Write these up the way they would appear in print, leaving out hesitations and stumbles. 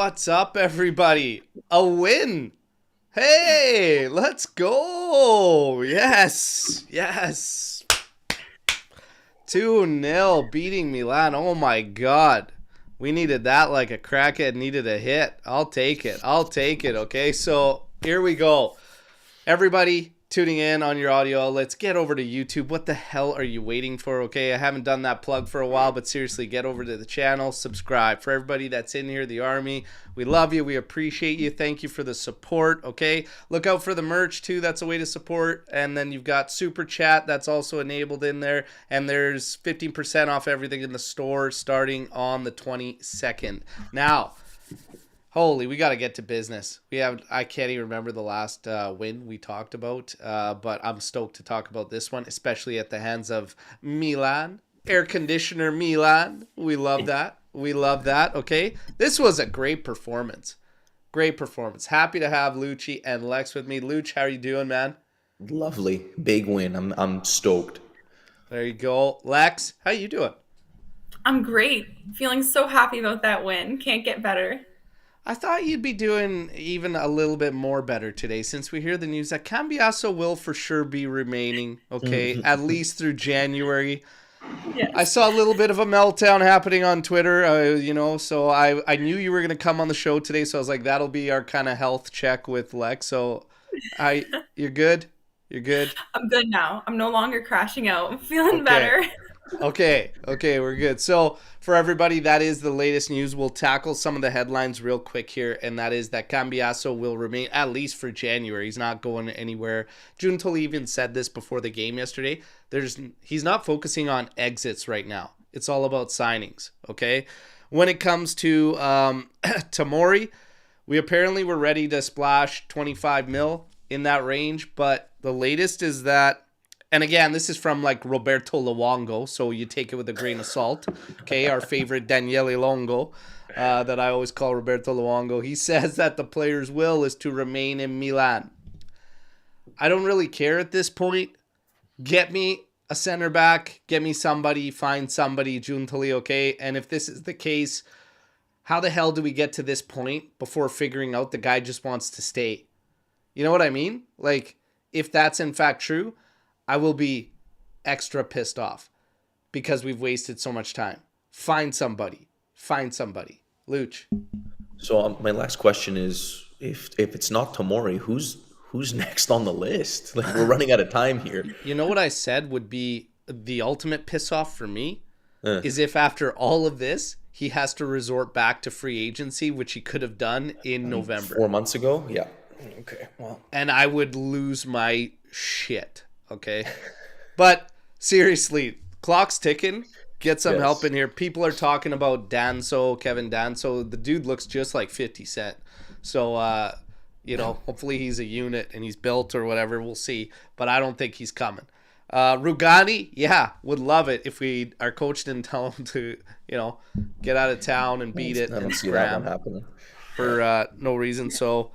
What's up, everybody? A win. Hey, let's go. Yes. 2-0 beating Milan. Oh my God. We needed that like a crackhead needed a hit. I'll take it. Okay, so here we go. Everybody tuning in on your audio, let's get over to YouTube. What the hell are you waiting for? Okay, I haven't done that plug for a while, but seriously, get over to the channel, subscribe. For everybody that's in here, the army, we love you, we appreciate you, thank you for the support. Okay, look out for the merch too, that's a way to support. And then you've got super chat, that's also enabled in there, and there's 15% off everything in the store starting on the 22nd. Now, holy, we got to get to business. I can't even remember the last win we talked about, but I'm stoked to talk about this one, especially at the hands of Milan. Air conditioner Milan. We love that. Okay. This was a great performance. Happy to have Lucci and Lex with me. Luch, how are you doing, man? Lovely. Big win. I'm stoked. There you go. Lex, how you doing? I'm great. Feeling so happy about that win. Can't get better. I thought you'd be doing even a little bit more better today since we hear the news that Cambiasso will for sure be remaining, okay, at least through January. Yes. I saw a little bit of a meltdown happening on Twitter, so I knew you were going to come on the show today, so I was like, that'll be our kind of health check with Lex. So you're good? You're good? I'm good now. I'm no longer crashing out. I'm feeling better. Okay, we're good. So for everybody, that is the latest news. We'll tackle some of the headlines real quick here, and that is that Cambiasso will remain at least for January. He's not going anywhere. Giuntoli even said this before the game yesterday. He's not focusing on exits right now. It's all about signings, okay? When it comes to Tomori, we apparently were ready to splash 25 mil in that range, but the latest is that, and again, this is from like Roberto Luongo, so you take it with a grain of salt. Okay, our favorite Daniele Longo, that I always call Roberto Luongo. He says that the player's will is to remain in Milan. I don't really care at this point. Get me a center back, get me somebody, find somebody, Giuntoli, okay? And if this is the case, how the hell do we get to this point before figuring out the guy just wants to stay? You know what I mean? Like, if that's in fact true, I will be extra pissed off because we've wasted so much time. Find somebody. Luch. So my last question is, if it's not Tomori, who's next on the list? Like, we're running out of time here. You know what I said would be the ultimate piss off for me is if after all of this, he has to resort back to free agency, which he could have done in November. 4 months ago? Yeah. Okay, well. And I would lose my shit. Okay, but seriously, clock's ticking. Get some help in here. People are talking about Kevin Danso. The dude looks just like 50 Cent. So, hopefully he's a unit and he's built or whatever. We'll see. But I don't think he's coming. Rugani, would love it if our coach didn't tell him to, get out of town and beat it and scram for no reason. So,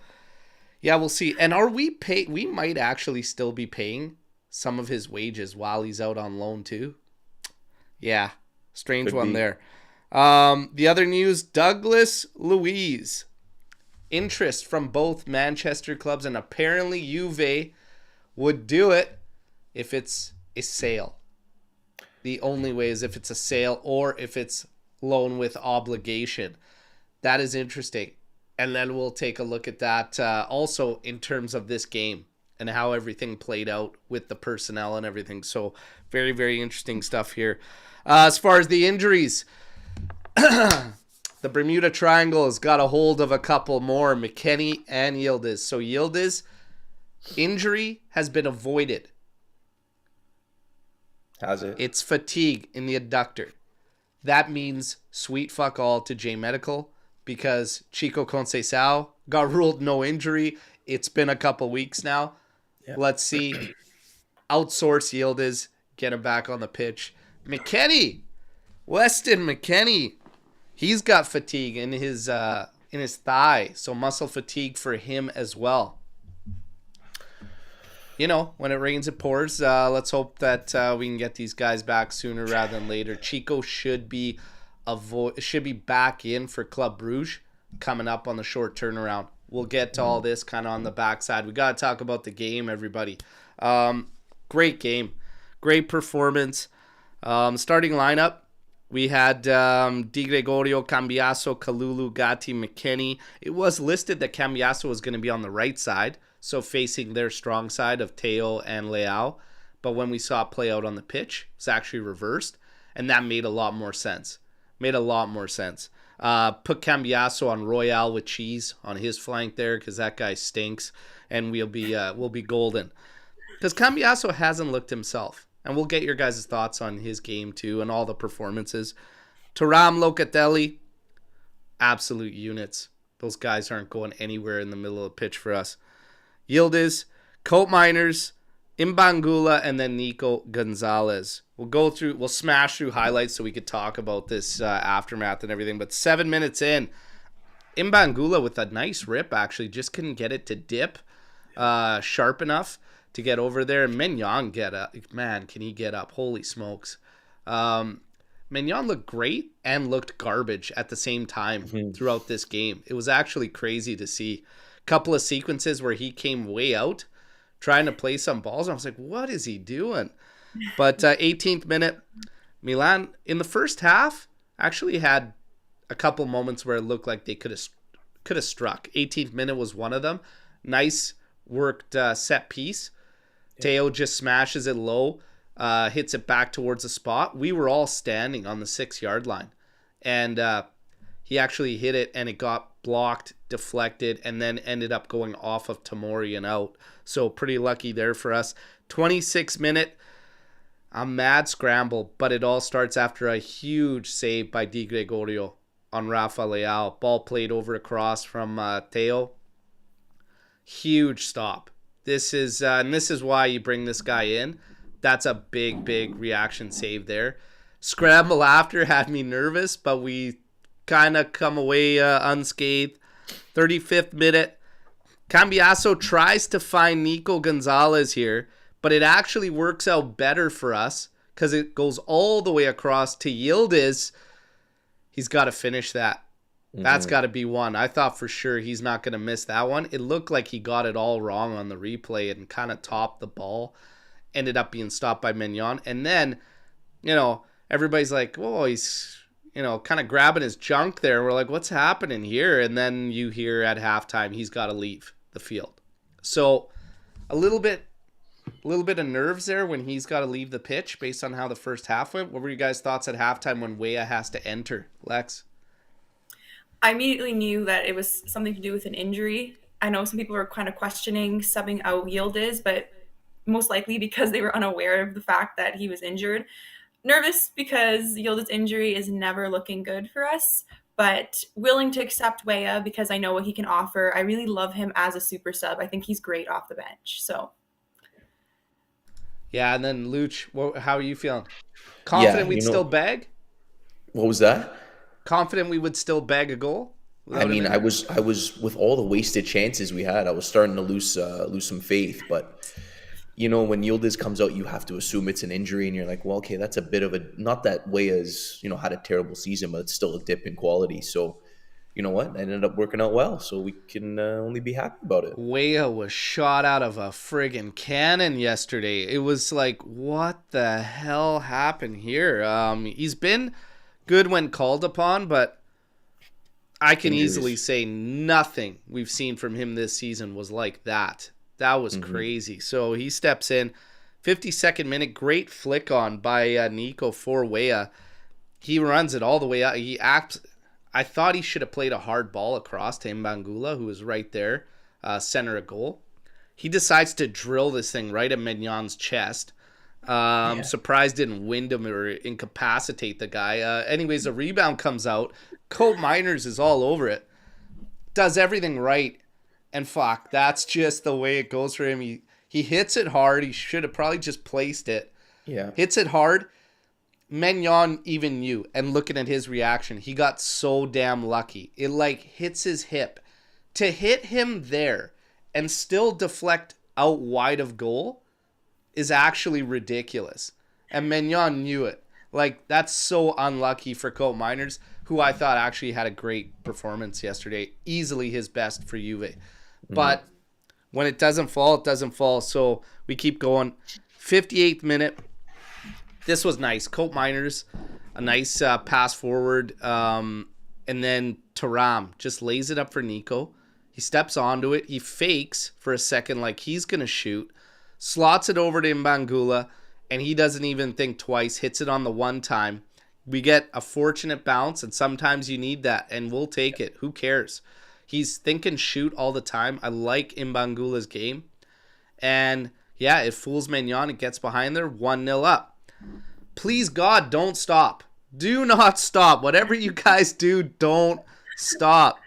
yeah, we'll see. And are we we might actually still be paying some of his wages while he's out on loan too. Yeah, strange one there. The other news, Douglas Luiz. Interest from both Manchester clubs, and apparently Juve would do it if it's a sale. The only way is if it's a sale or if it's loan with obligation. That is interesting. And then we'll take a look at that also in terms of this game and how everything played out with the personnel and everything. So very, very interesting stuff here. As far as the injuries, the Bermuda Triangle has got a hold of a couple more, McKennie and Yildiz. So Yildiz, injury has been avoided. Has it? It's fatigue in the adductor. That means sweet fuck all to J Medical because Chico Conceição got ruled no injury. It's been a couple weeks now. Yeah. Let's see. Outsource Yildiz. Get him back on the pitch. McKennie. Weston McKennie. He's got fatigue in his thigh. So muscle fatigue for him as well. When it rains, it pours. Let's hope that we can get these guys back sooner rather than later. Chico should be back in for Club Brugge coming up on the short turnaround. We'll get to all this kind of on the backside. We got to talk about the game, everybody. Great game. Great performance. Starting lineup, we had Di Gregorio, Cambiaso, Kalulu, Gatti, McKennie. It was listed that Cambiaso was going to be on the right side, so facing their strong side of Teo and Leao. But when we saw it play out on the pitch, it's actually reversed, and that made a lot more sense. Put Cambiaso on Royale with cheese on his flank there because that guy stinks, and we'll be golden. Because Cambiaso hasn't looked himself. And we'll get your guys' thoughts on his game, too, and all the performances. Thuram, Locatelli, absolute units. Those guys aren't going anywhere in the middle of the pitch for us. Yildiz, Coat Miners, Imbangula, and then Nico Gonzalez. We'll smash through highlights so we could talk about this aftermath and everything. But 7 minutes in, Imbangula with a nice rip, actually. Just couldn't get it to dip sharp enough to get over there. And Mignon get up. Man, can he get up? Holy smokes. Mignon looked great and looked garbage at the same time throughout this game. It was actually crazy to see. A couple of sequences where he came way out trying to play some balls. And I was like, what is he doing? But 18th minute, Milan in the first half actually had a couple moments where it looked like they could have struck. 18th minute was one of them. Nice worked set piece. Teo just smashes it low, hits it back towards the spot. We were all standing on the 6-yard line. And he actually hit it, and it got blocked, deflected, and then ended up going off of Tomori and out. So pretty lucky there for us. 26th minute, a mad scramble, but it all starts after a huge save by Di Gregorio on Rafa Leao. Ball played over across from Teo. Huge stop. This is why you bring this guy in. That's a big reaction save there. Scramble after had me nervous, but we kind of come away unscathed. 35th minute, Cambiaso tries to find Nico Gonzalez here, but it actually works out better for us because it goes all the way across to Yildiz. He's got to finish that. That's got to be one. I thought for sure he's not going to miss that one. It looked like he got it all wrong on the replay and kind of topped the ball. Ended up being stopped by Mignon. And then, everybody's like, oh, he's, kind of grabbing his junk there. We're like, what's happening here? And then you hear at halftime he's got to leave the field. So a little bit of nerves there when he's got to leave the pitch based on how the first half went. What were your guys' thoughts at halftime when Weah has to enter? Lex? I immediately knew that it was something to do with an injury. I know some people were kind of questioning subbing out Yildiz, but most likely because they were unaware of the fact that he was injured. Nervous because Yildiz injury is never looking good for us, but willing to accept Weah because I know what he can offer. I really love him as a super sub. I think he's great off the bench. So, yeah, and then Luch, how are you feeling? Confident we'd still bag? What was that? Confident we would still bag a goal? I mean, I was with all the wasted chances we had, I was starting to lose some faith. But when Yildiz comes out, you have to assume it's an injury, and you're like, well, okay, that's a bit of not that Weah's had a terrible season, but it's still a dip in quality. So, you know what? It ended up working out well, so we can only be happy about it. Weah was shot out of a friggin' cannon yesterday. It was like, what the hell happened here? He's been good when called upon, but I can easily say nothing we've seen from him this season was like that. That was crazy. So he steps in. 52nd minute, great flick on by Nico for Weah. He runs it all the way out. I thought he should have played a hard ball across to Mbangula, who was right there, center of goal. He decides to drill this thing right at Mignon's chest. Surprised didn't wind him or incapacitate the guy. Anyways, a rebound comes out. Coat Miners is all over it. Does everything right. And fuck, that's just the way it goes for him. He hits it hard. He should have probably just placed it. Yeah. Hits it hard. Mignon even knew. And looking at his reaction, he got so damn lucky. It hits his hip. To hit him there and still deflect out wide of goal is actually ridiculous. And Mignon knew it. That's so unlucky for Coat Miners, who I thought actually had a great performance yesterday. Easily his best for Juve. But when it doesn't fall, it doesn't fall. So we keep going. 58th minute. This was nice. Cope Miners, a nice pass forward. And then Thuram just lays it up for Nico. He steps onto it. He fakes for a second like he's going to shoot. Slots it over to Mbangula. And he doesn't even think twice. Hits it on the one time. We get a fortunate bounce. And sometimes you need that. And we'll take it. Who cares? He's thinking shoot all the time. I like Mbangula's game. And yeah, it fools Maignan. It gets behind there. 1-0 up. Please, God, don't stop. Do not stop. Whatever you guys do, don't stop.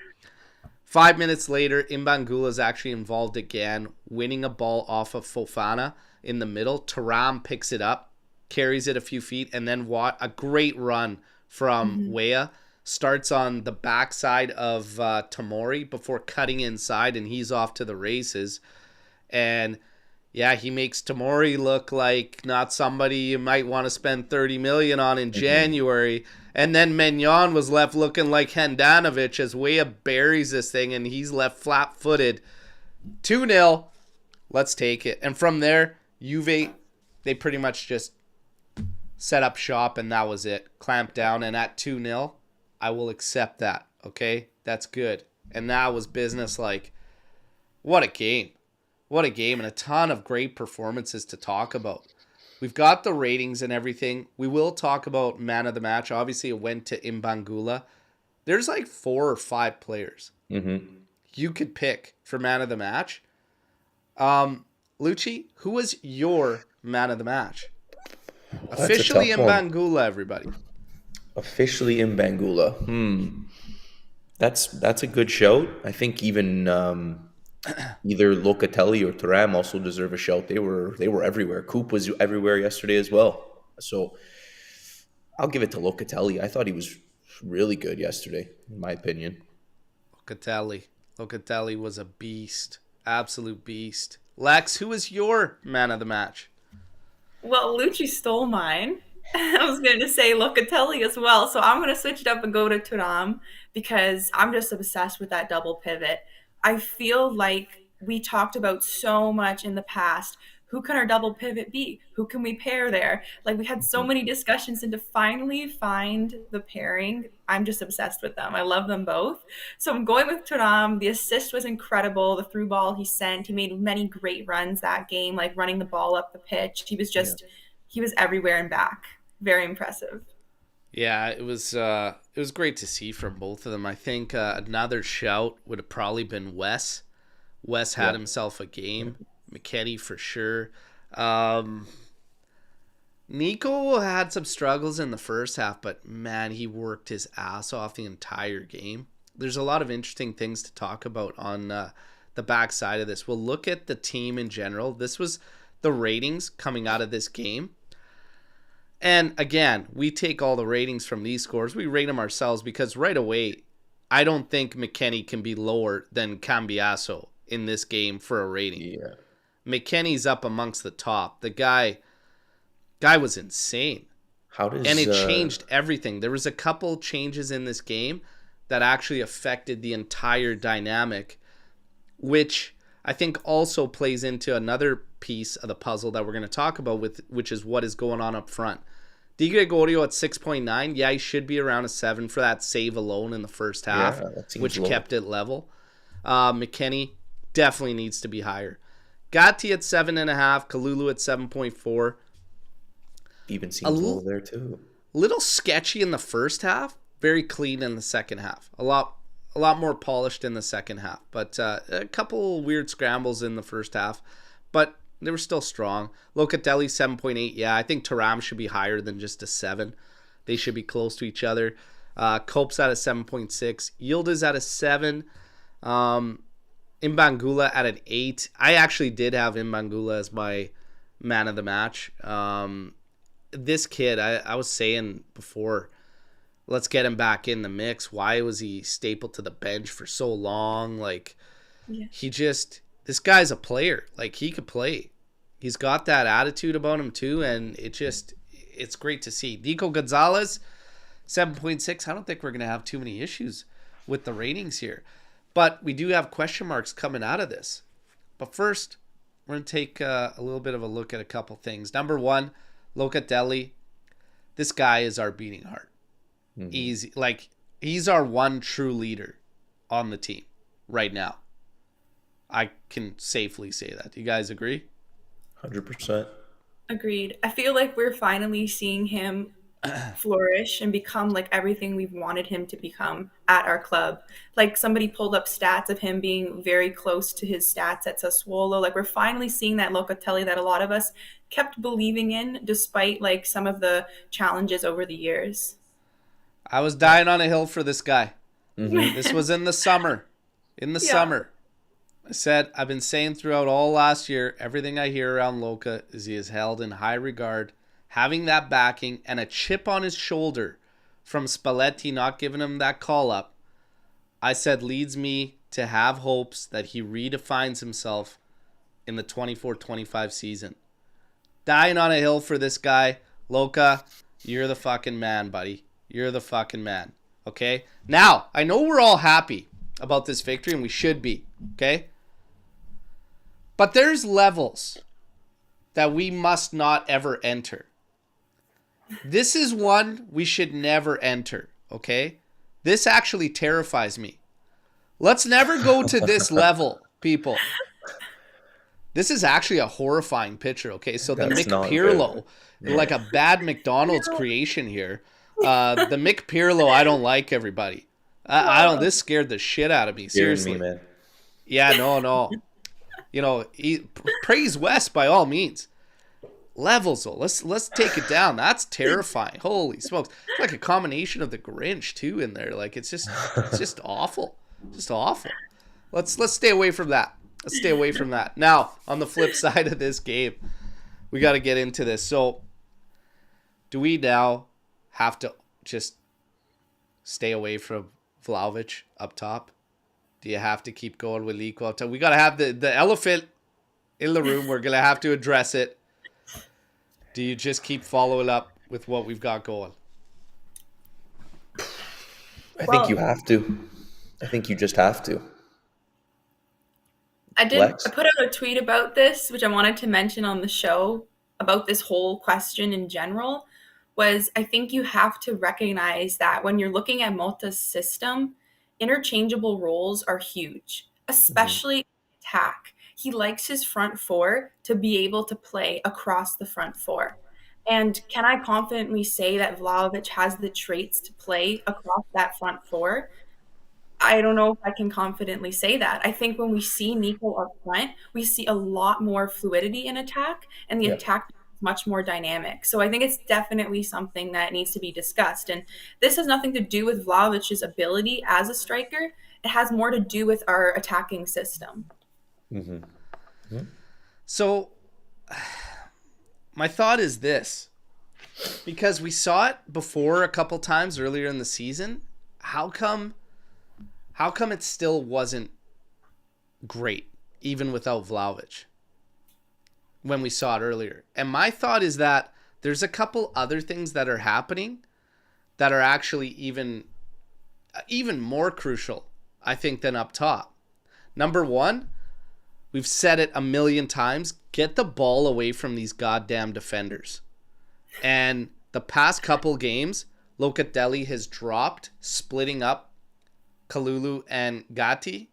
5 minutes later, Mbangula is actually involved again, winning a ball off of Fofana in the middle. Thuram picks it up, carries it a few feet, and then a great run from Weah. Starts on the backside of Tomori before cutting inside, and he's off to the races. And yeah, he makes Tomori look like not somebody you might want to spend 30 million on in January. And then Maignan was left looking like Handanovic as Weah buries this thing, and he's left flat-footed. 2-0. Let's take it. And from there, Juve, they pretty much just set up shop, and that was it. Clamped down, and at 2-0, I will accept that, okay? That's good. And that was business-like. What a game. What a game, and a ton of great performances to talk about. We've got the ratings and everything. We will talk about man of the match. Obviously, it went to Mbangula. There's like 4 or 5 players you could pick for man of the match. Lucci, who was your man of the match? Well, officially Mbangula, everybody. Officially Mbangula. That's a good shout. I think even either Locatelli or Thuram also deserve a shout. They were everywhere. Coop was everywhere yesterday as well. So I'll give it to Locatelli. I thought he was really good yesterday, in my opinion. Locatelli was a beast. Absolute beast. Lex, who was your man of the match? Well, Lucci stole mine. I was going to say Locatelli as well. So I'm going to switch it up and go to Thuram because I'm just obsessed with that double pivot. I feel like we talked about so much in the past. Who can our double pivot be? Who can we pair there? Like, we had so many discussions, and to finally find the pairing, I'm just obsessed with them. I love them both. So I'm going with Thuram. The assist was incredible. The through ball he sent. He made many great runs that game, like running the ball up the pitch. He was just, he was everywhere and back. Very impressive. Yeah, it was great to see from both of them. I think another shout would have probably been Wes. Wes had himself a game. McKennie for sure. Nico had some struggles in the first half, but man, he worked his ass off the entire game. There's a lot of interesting things to talk about on the backside of this. We'll look at the team in general. This was the ratings coming out of this game. And again, we take all the ratings from these scores. We rate them ourselves because right away, I don't think McKennie can be lower than Cambiaso in this game for a rating. Yeah. McKennie's up amongst the top. The guy was insane. And it changed everything. There was a couple changes in this game that actually affected the entire dynamic, which I think also plays into another piece of the puzzle that we're going to talk about, which is what is going on up front. Di Gregorio at 6.9. Yeah, he should be around a 7 for that save alone in the first half, which low. Kept it level. McKennie definitely needs to be higher. Gatti at 7.5, Kalulu at 7.4. Even seems low there too. Little sketchy in the first half, very clean in the second half. A lot more polished in the second half, but a couple weird scrambles in the first half, but they were still strong. Locatelli 7.8. Yeah, I think Thuram should be higher than just a 7. They should be close to each other. Cope's at a 7.6. Yildiz at a 7. Mbangula at an 8. I actually did have Mbangula as my man of the match. This kid, I was saying before, let's get him back in the mix. Why was he stapled to the bench for so long? Like, this guy's a player. Like, he could play. He's got that attitude about him too, and it's great to see. Nico Gonzalez, 7.6. I don't think we're going to have too many issues with the ratings here. But we do have question marks coming out of this. But first, we're going to take a little bit of a look at a couple things. Number one, Locatelli. This guy is our beating heart. Easy. Like, he's our one true leader on the team right now. I can safely say that. Do you guys agree? 100%. Agreed. I feel like we're finally seeing him flourish and become like everything we've wanted him to become at our club. Like, somebody pulled up stats of him being very close to his stats at Sassuolo. Like, we're finally seeing that Locatelli that a lot of us kept believing in despite like some of the challenges over the years. I was dying on a hill for this guy. This was in the summer. In the summer. I said, I've been saying throughout all last year, everything I hear around Loca is he is held in high regard. Having that backing and a chip on his shoulder from Spalletti not giving him that call up, I said leads me to have hopes that he redefines himself in the 24-25 season. Dying on a hill for this guy. Loca, you're the fucking man, buddy. You're the fucking man. Okay? Now, I know we're all happy about this victory, and we should be. Okay? But there's levels that we must not ever enter. This is one we should never enter, okay? This actually terrifies me. Let's never go to this level, people. This is actually a horrifying picture, okay? So the Mick Pirlo, like a bad McDonald's creation here. The Mick Pirlo, I don't like, everybody. I don't. This scared the shit out of me, seriously. Me, man. Yeah, no. You know, praise West by all means. Levels though. Let's take it down. That's terrifying. Holy smokes. It's like a combination of the Grinch too in there. Like it's just awful. Just awful. Let's stay away from that. Let's stay away from that. Now, on the flip side of this game, we got to get into this. So, do we now have to just stay away from Vlahovic up top? Do you have to keep going with Lico up top? We got to have the elephant in the room. We're going to have to address it. Do you just keep following up with what we've got going? I think you have to. I think you just have to. I put out a tweet about this, which I wanted to mention on the show about this whole question in general, was I think you have to recognize that when you're looking at Motta's system, interchangeable roles are huge, especially attack. He likes his front four to be able to play across the front four. And can I confidently say that Vlahovic has the traits to play across that front four? I don't know if I can confidently say that. I think when we see Nico up front, we see a lot more fluidity in attack, and the attack is much more dynamic. So I think it's definitely something that needs to be discussed. And this has nothing to do with Vlahovic's ability as a striker. It has more to do with our attacking system. So my thought is this, because we saw it before a couple times earlier in the season, how come it still wasn't great even without Vlahovic when we saw it earlier? And my thought is that there's a couple other things that are happening that are actually even more crucial, I think, than up top. Number one, we've said it a million times, get the ball away from these goddamn defenders. And the past couple games, Locatelli has dropped, splitting up Kalulu and Gatti,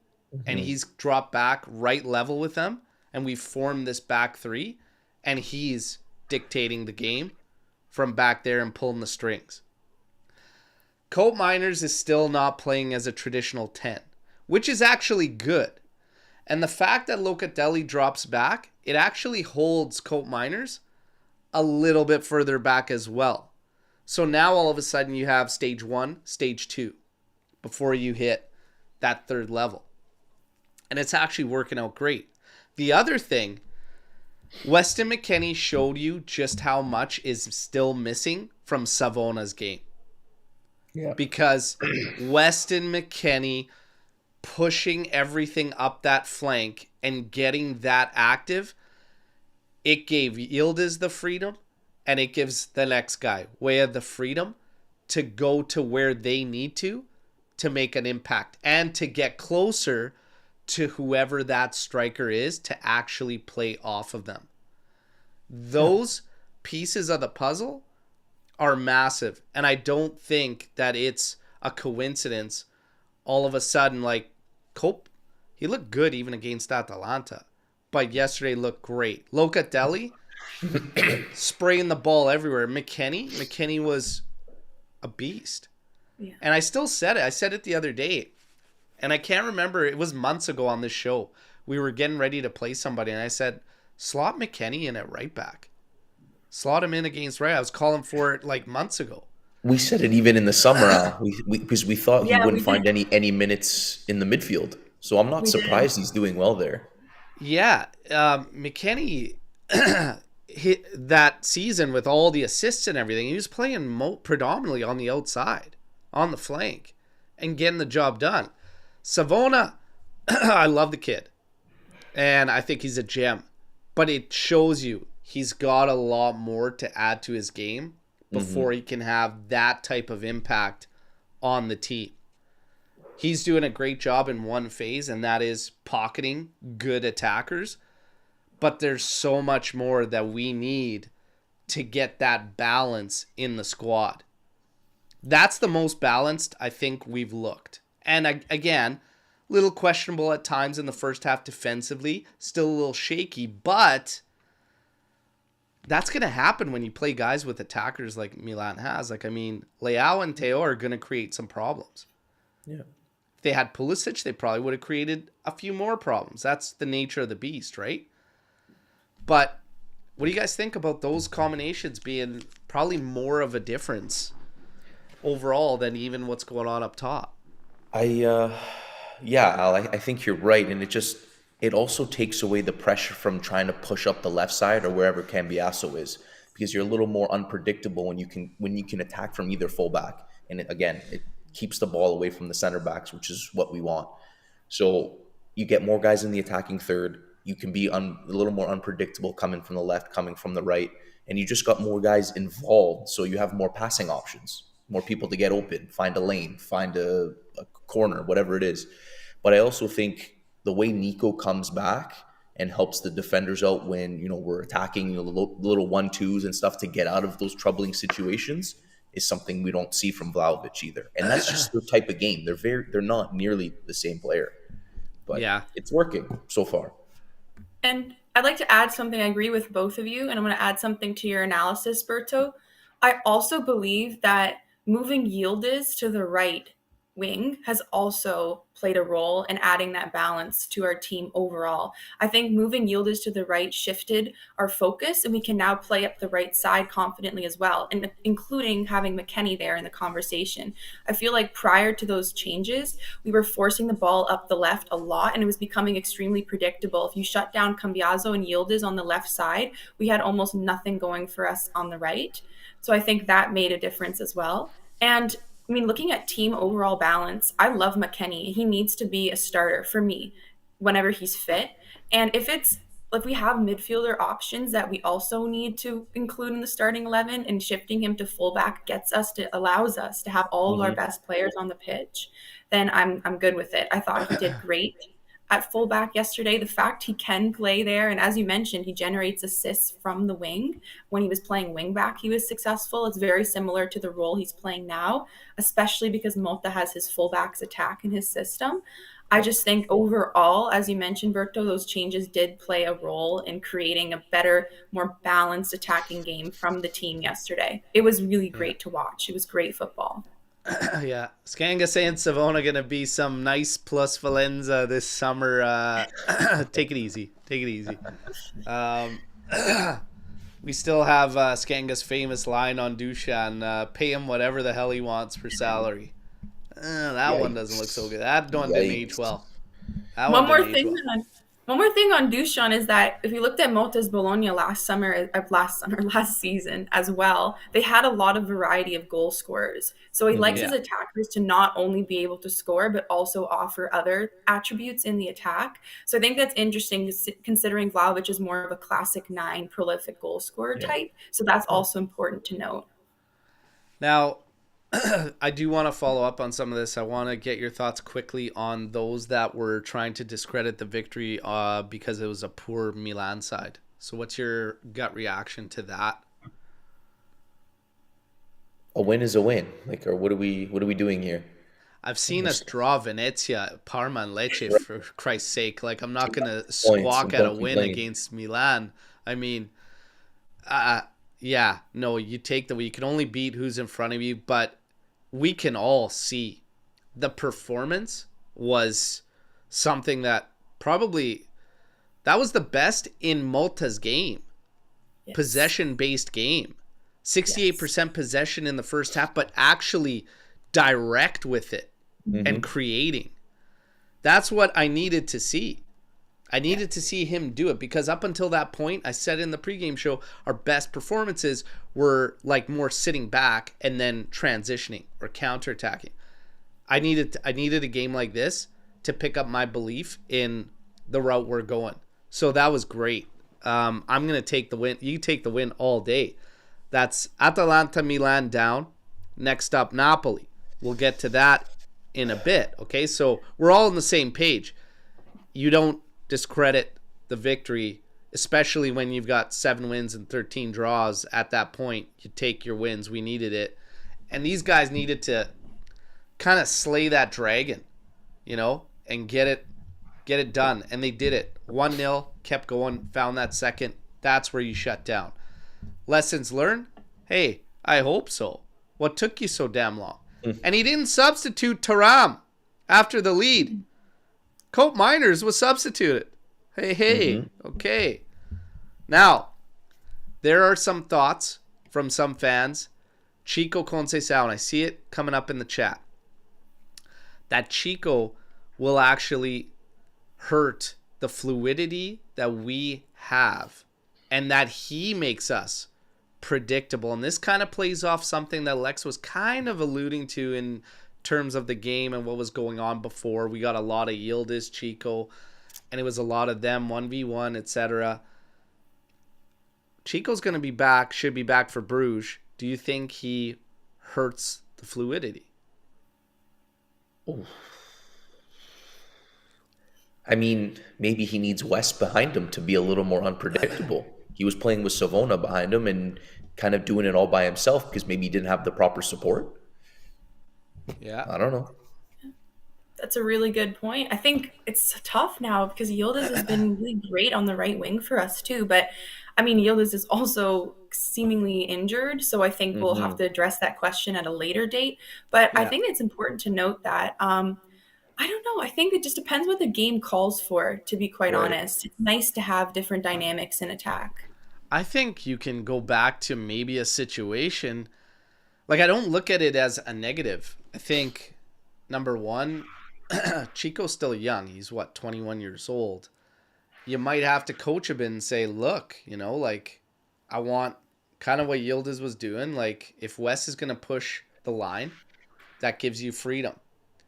and he's dropped back right level with them, and we've formed this back three, and he's dictating the game from back there and pulling the strings. Colt Miners is still not playing as a traditional 10, which is actually good. And the fact that Locatelli drops back, it actually holds Colt Miners a little bit further back as well. So now all of a sudden you have stage 1, stage 2 before you hit that third level. And it's actually working out great. The other thing, Weston McKennie showed you just how much is still missing from Savona's game. Yeah. Because Weston McKennie pushing everything up that flank and getting that active, it gave Yildiz the freedom, and it gives the next guy, Weah, the freedom to go to where they need to make an impact and to get closer to whoever that striker is to actually play off of them. Those pieces of the puzzle are massive. And I don't think that it's a coincidence all of a sudden, like, Cope, he looked good even against Atalanta, but yesterday looked great. Locatelli spraying the ball everywhere. McKennie was a beast. Yeah. And I still said it. I said it the other day. And I can't remember. It was months ago on this show. We were getting ready to play somebody. And I said, slot McKennie in at right back. Slot him in against right. I was calling for it like months ago. We said it even in the summer, because we thought he wouldn't find any minutes in the midfield. So I'm not surprised he's doing well there. Yeah. McKennie, that season with all the assists and everything, he was playing predominantly on the outside, on the flank, and getting the job done. Savona, I love the kid. And I think he's a gem. But it shows you he's got a lot more to add to his game before he can have that type of impact on the team. He's doing a great job in one phase, and that is pocketing good attackers. But there's so much more that we need to get that balance in the squad. That's the most balanced I think we've looked. And again, a little questionable at times in the first half defensively, still a little shaky, but that's going to happen when you play guys with attackers like Milan has. Like, I mean, Leao and Teo are going to create some problems. Yeah. If they had Pulisic, they probably would have created a few more problems. That's the nature of the beast, right? But what do you guys think about those combinations being probably more of a difference overall than even what's going on up top? Al, I think you're right. And it also takes away the pressure from trying to push up the left side or wherever Cambiasso is, because you're a little more unpredictable when you can attack from either fullback. And it keeps the ball away from the center backs, which is what we want. So you get more guys in the attacking third. You can be a little more unpredictable coming from the left, coming from the right, and you just got more guys involved. So you have more passing options, more people to get open, find a lane, find a corner, whatever it is. But I also think the way Nico comes back and helps the defenders out when, we're attacking, the little 1-2s and stuff to get out of those troubling situations is something we don't see from Vlahovic either. And that's just the type of game. They're not nearly the same player. But yeah, it's working so far. And I'd like to add something. I agree with both of you, and I'm going to add something to your analysis, Berto. I also believe that moving Yildiz to the right wing has also played a role in adding that balance to our team overall. I think moving Yildiz to the right shifted our focus, and we can now play up the right side confidently as well, and including having McKennie there in the conversation. I feel like prior to those changes, we were forcing the ball up the left a lot, and it was becoming extremely predictable. If you shut down Cambiasso and Yildiz on the left side, we had almost nothing going for us on the right. So I think that made a difference as well. And I mean, looking at team overall balance, I love McKennie. He needs to be a starter for me whenever he's fit. And if we have midfielder options that we also need to include in the starting 11, and shifting him to fullback allows us to have all of our best players on the pitch, then I'm good with it. I thought he did great at fullback yesterday. The fact he can play there, and as you mentioned, he generates assists from the wing. When he was playing wing back, he was successful. It's very similar to the role he's playing now, especially because Mota has his fullbacks attack in his system. I just think overall, as you mentioned, Berto, those changes did play a role in creating a better, more balanced attacking game from the team yesterday. It was really great to watch. It was great football. Yeah, Skanga saying Savona gonna be some nice plus Valenza this summer. Take it easy. We still have Skanga's famous line on Dushan: "Pay him whatever the hell he wants for salary." That one doesn't look so good. That one didn't age well. One more thing on Dushan is that if you looked at Mota's Bologna last season as well, they had a lot of variety of goal scorers. So he likes his attackers to not only be able to score, but also offer other attributes in the attack. So I think that's interesting, considering Vlahovic is more of a classic 9 prolific goal scorer type. So that's also important to note. Now, I do want to follow up on some of this. I want to get your thoughts quickly on those that were trying to discredit the victory because it was a poor Milan side. So what's your gut reaction to that? A win is a win. Like, or what are we doing here? I've seen us draw Venezia, Parma, and Lecce, for Christ's sake. Like, I'm not going to squawk at a win against Milan. I mean, yeah, no, you take you can only beat who's in front of you, but we can all see the performance was something that was the best in Malta's game. Yes. Possession-based game. 68% possession in the first half, but actually direct with it and creating. That's what I needed to see. I needed to see him do it, because up until that point, I said in the pregame show, our best performances were like more sitting back and then transitioning or counterattacking. I needed a game like this to pick up my belief in the route we're going. So that was great. I'm going to take the win. You take the win all day. That's Atalanta, Milan down. Next up, Napoli. We'll get to that in a bit. Okay, so we're all on the same page. You don't discredit the victory, especially when you've got 7 wins and 13 draws. At that point, you take your wins. We needed it. And these guys needed to kind of slay that dragon, and get it done. And they did it. 1-0, kept going, found that second. That's where you shut down. Lessons learned? Hey, I hope so. What took you so damn long? And he didn't substitute Thuram after the lead. Cope Miners was substituted. Hey, okay. Now, there are some thoughts from some fans. Chico Conceição, and I see it coming up in the chat, that Chico will actually hurt the fluidity that we have, and that he makes us predictable. And this kind of plays off something that Lex was kind of alluding to in terms of the game and what was going on before. We got a lot of Yildiz, Chico, and it was a lot of them 1v1, etc. Chico's going to be back, should be back for Brugge. Do you think he hurts the fluidity? Ooh. I mean, maybe he needs West behind him to be a little more unpredictable. He was playing with Savona behind him and kind of doing it all by himself because maybe he didn't have the proper support. Yeah. I don't know. That's a really good point. I think it's tough now because Yildiz has been really great on the right wing for us too. But, I mean, Yildiz is also seemingly injured, so I think we'll have to address that question at a later date. But I think it's important to note that I don't know. I think it just depends what the game calls for, to be quite honest. It's nice to have different dynamics in attack. I think you can go back to maybe a situation. Like, I don't look at it as a negative. I think, number one, Chico's still young. He's, 21 years old. You might have to coach him and say, look, I want kind of what Yildiz was doing. Like, if Wes is going to push the line, that gives you freedom.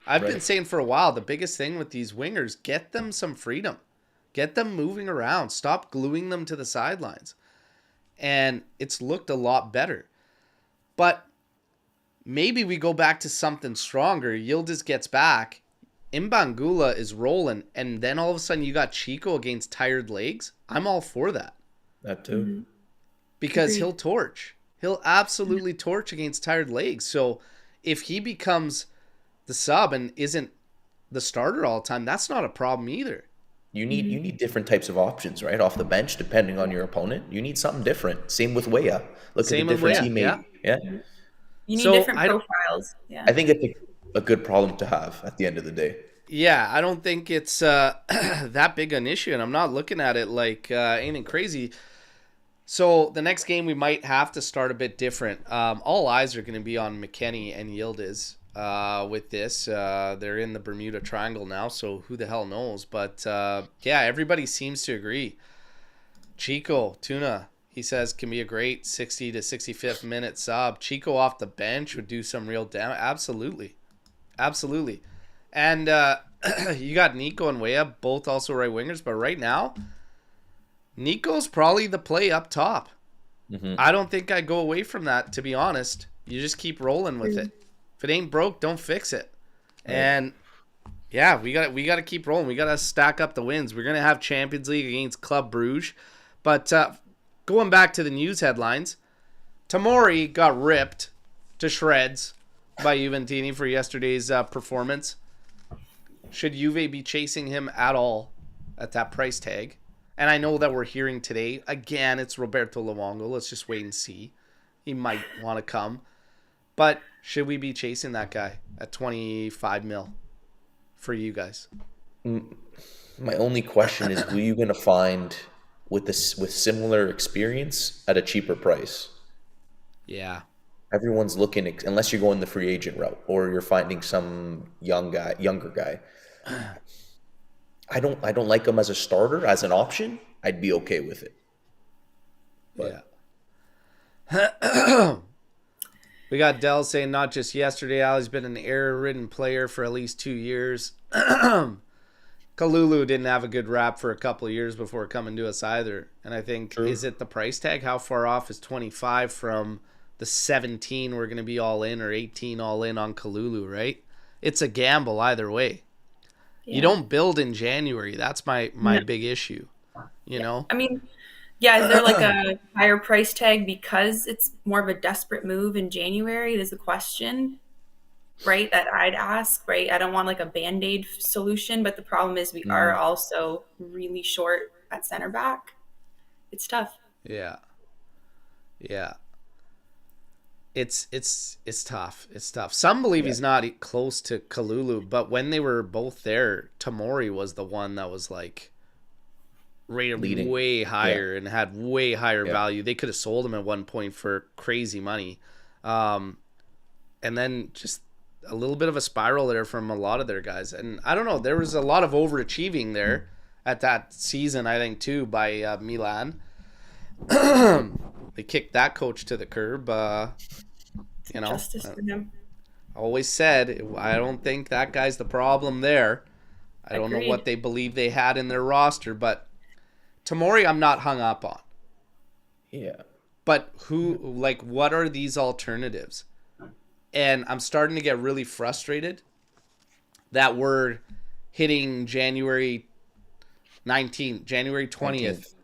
I've been saying for a while, the biggest thing with these wingers, get them some freedom. Get them moving around. Stop gluing them to the sidelines. And it's looked a lot better. But maybe we go back to something stronger. Yildiz gets back. Mbangula is rolling. And then all of a sudden you got Chico against tired legs. I'm all for that. That too. Because he'll torch. He'll absolutely torch against tired legs. So if he becomes the sub and isn't the starter all the time, that's not a problem either. You need different types of options, right? Off the bench, depending on your opponent. You need something different. Same with Weah. Look at the different teammate. Yeah. You need different profiles. Yeah. I think it's a good problem to have at the end of the day. Yeah, I don't think it's that big an issue, and I'm not looking at it like anything crazy. So the next game we might have to start a bit different. All eyes are going to be on McKennie and Yildiz. With this, they're in the Bermuda Triangle now, so who the hell knows? But yeah, everybody seems to agree. Chico Tuna, he says, can be a great 60 to 65th minute sub. Chico off the bench would do some real damage. Absolutely. And you got Nico and Weah, both also right wingers, but right now, Nico's probably the play up top. I don't think I go away from that, to be honest. You just keep rolling with it. If it ain't broke, don't fix it. Right. And yeah, we got to keep rolling. We got to stack up the wins. We're gonna have Champions League against Club Brugge, but going back to the news headlines, Tomori got ripped to shreds by Juventini for yesterday's performance. Should Juve be chasing him at all at that price tag? And I know that we're hearing today, again, it's Roberto Luongo. Let's just wait and see. He might want to come. But should we be chasing that guy at 25 mil for you guys? My only question is, who are you going to find with similar experience at a cheaper price? Yeah. Everyone's looking, unless you're going the free agent route or you're finding some younger guy. I don't like him as a starter, as an option. I'd be okay with it. But. Yeah. We got Dell saying not just yesterday, Ali's been an error-ridden player for at least 2 years. Kalulu didn't have a good rap for a couple of years before coming to us either. And I think, is it the price tag? How far off is 25 from the 17 we're going to be all in, or 18 all in on Kalulu, right? It's a gamble either way. Yeah. You don't build in January. That's my big issue, you know? I mean, yeah, is there like a higher price tag because it's more of a desperate move in January is the question, right, that I'd ask, right? I don't want like a Band-Aid solution, but the problem is we are also really short at center back. It's tough. Yeah. Yeah. It's tough. It's tough. Some believe he's not close to Kalulu, but when they were both there, Tomori was the one that was like rated way higher and had way higher value. They could have sold him at one point for crazy money. And then just a little bit of a spiral there from a lot of their guys. And I don't know, there was a lot of overachieving there at that season, I think, too, by Milan. They kicked that coach to the curb. You know, justice for him. Always said, I don't think that guy's the problem there. I don't know what they believe they had in their roster, but Tomori I'm not hung up on. Yeah. But what are these alternatives? And I'm starting to get really frustrated that we're hitting January 19th, January 20th,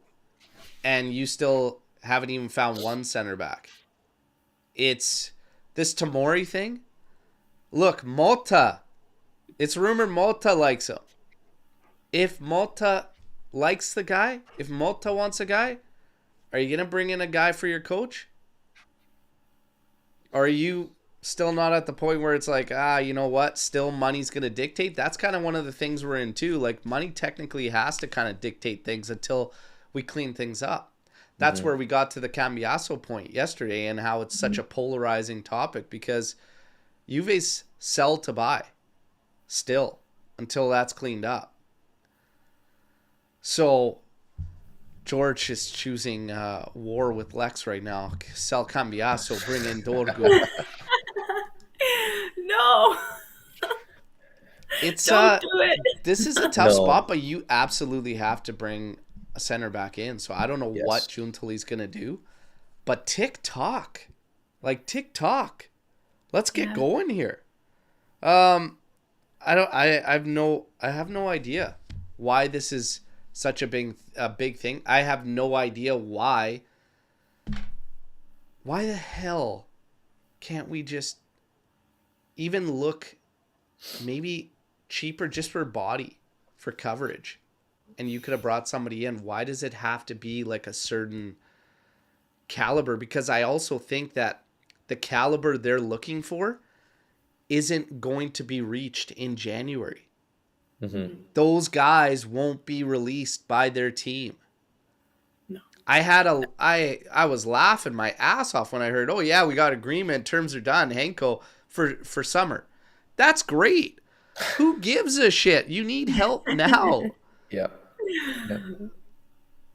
and you still haven't even found one center back. It's this Tomori thing. Look, Malta. It's rumored Malta likes him. If Malta likes the guy, if Malta wants a guy, are you going to bring in a guy for your coach? Or are you still not at the point where it's like, you know what? Still money's going to dictate? That's kind of one of the things we're in too. Like, money technically has to kind of dictate things until we clean things up. That's where we got to the Cambiasso point yesterday and how it's such a polarizing topic because Juve's sell to buy still until that's cleaned up. So George is choosing war with Lex right now. Sell Cambiasso, bring in Dorgo. No. It's Don't do it. This is a tough spot, but you absolutely have to bring a center back in. So I don't know what Giuntoli's gonna do, but TikTok, let's get going here. I have no idea why this is such a big thing. I have no idea why the hell can't we just even look maybe cheaper just for body, for coverage? And you could have brought somebody in. Why does it have to be like a certain caliber? Because I also think that the caliber they're looking for isn't going to be reached in January. Those guys won't be released by their team. No. I was laughing my ass off when I heard, oh yeah, we got agreement, terms are done, Henko for summer. That's great. Who gives a shit? You need help now. Yeah.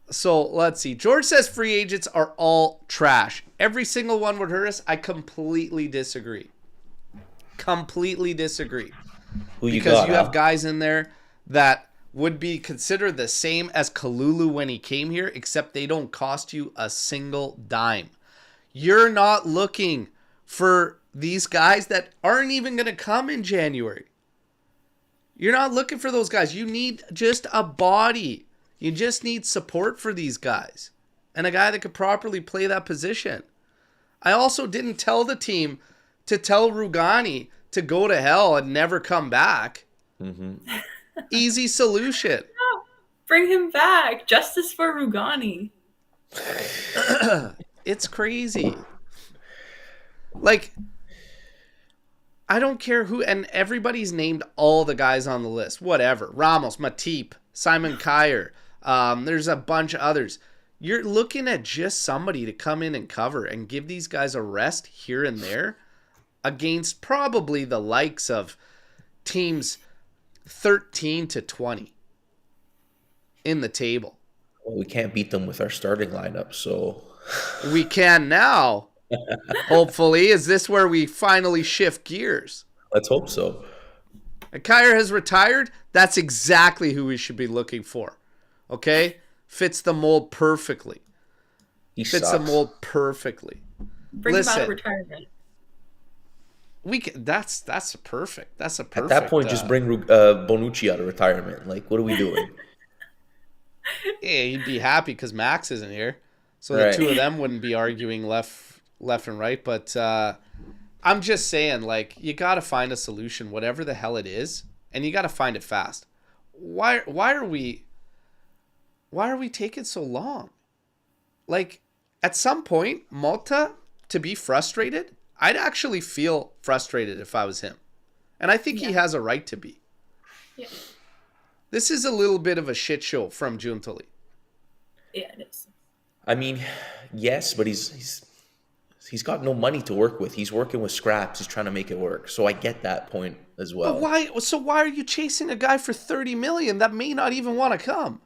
So let's see. George says free agents are all trash. Every single one would hurt us. I completely disagree. Because you have guys in there that would be considered the same as Kalulu when he came here, except they don't cost you a single dime. You're not looking for these guys that aren't even going to come in January. You're not looking for those guys. You need just a body. You just need support for these guys. And a guy that could properly play that position. I also didn't tell the team to tell Rugani to go to hell and never come back. Mm-hmm. Easy solution. No, bring him back. Justice for Rugani. It's crazy. Like, I don't care who, and everybody's named all the guys on the list. Whatever. Ramos, Matip, Simon Kjaer. There's a bunch of others. You're looking at just somebody to come in and cover and give these guys a rest here and there against probably the likes of teams 13 to 20 in the table. Well, we can't beat them with our starting lineup, so... We can now. Hopefully. Is this where we finally shift gears? Let's hope so. And Kjaer has retired. That's exactly who we should be looking for. Okay? Fits the mold perfectly. Fits the mold perfectly. Bring him out of retirement. We can, that's perfect. That's a perfect. At that point, just bring Bonucci out of retirement. Like, what are we doing? Yeah, you'd be happy because Max isn't here, so the two of them wouldn't be arguing left and right. But I'm just saying, like, you got to find a solution, whatever the hell it is, and you got to find it fast. Why are we taking so long? Like, at some point, Malta, to be frustrated, I'd actually feel frustrated if I was him. And I think he has a right to be. Yeah. This is a little bit of a shit show from Giuntoli. Yeah, it is. I mean, yes, but he's got no money to work with. He's working with scraps. He's trying to make it work. So I get that point as well. But why are you chasing a guy for 30 million that may not even want to come?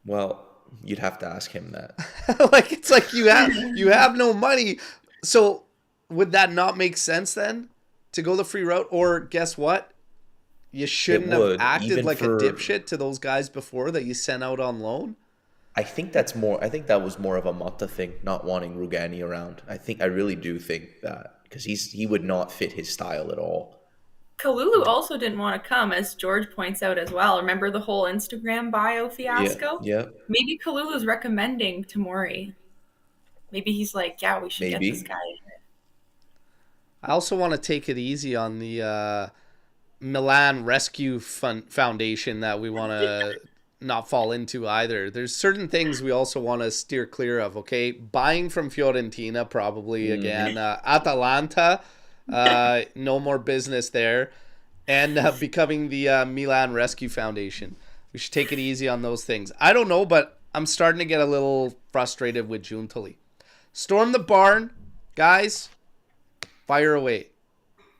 Well, you'd have to ask him that. Like, it's like you have no money. So would that not make sense then to go the free route? Or guess what? You shouldn't have acted like a dipshit to those guys before that you sent out on loan. I think that was more of a Motta thing, not wanting Rugani around. I really do think that because he would not fit his style at all. Kalulu also didn't want to come, as George points out as well. Remember the whole Instagram bio fiasco? Yeah. Maybe Kalulu's recommending Tomori. Maybe he's like, yeah, we should get this guy in here. I also want to take it easy on the Milan Rescue Foundation that we want to not fall into either. There's certain things we also want to steer clear of, okay? Buying from Fiorentina probably again. Atalanta, no more business there. And becoming the Milan Rescue Foundation. We should take it easy on those things. I don't know, but I'm starting to get a little frustrated with Giuntoli. Storm the barn. Guys, fire away.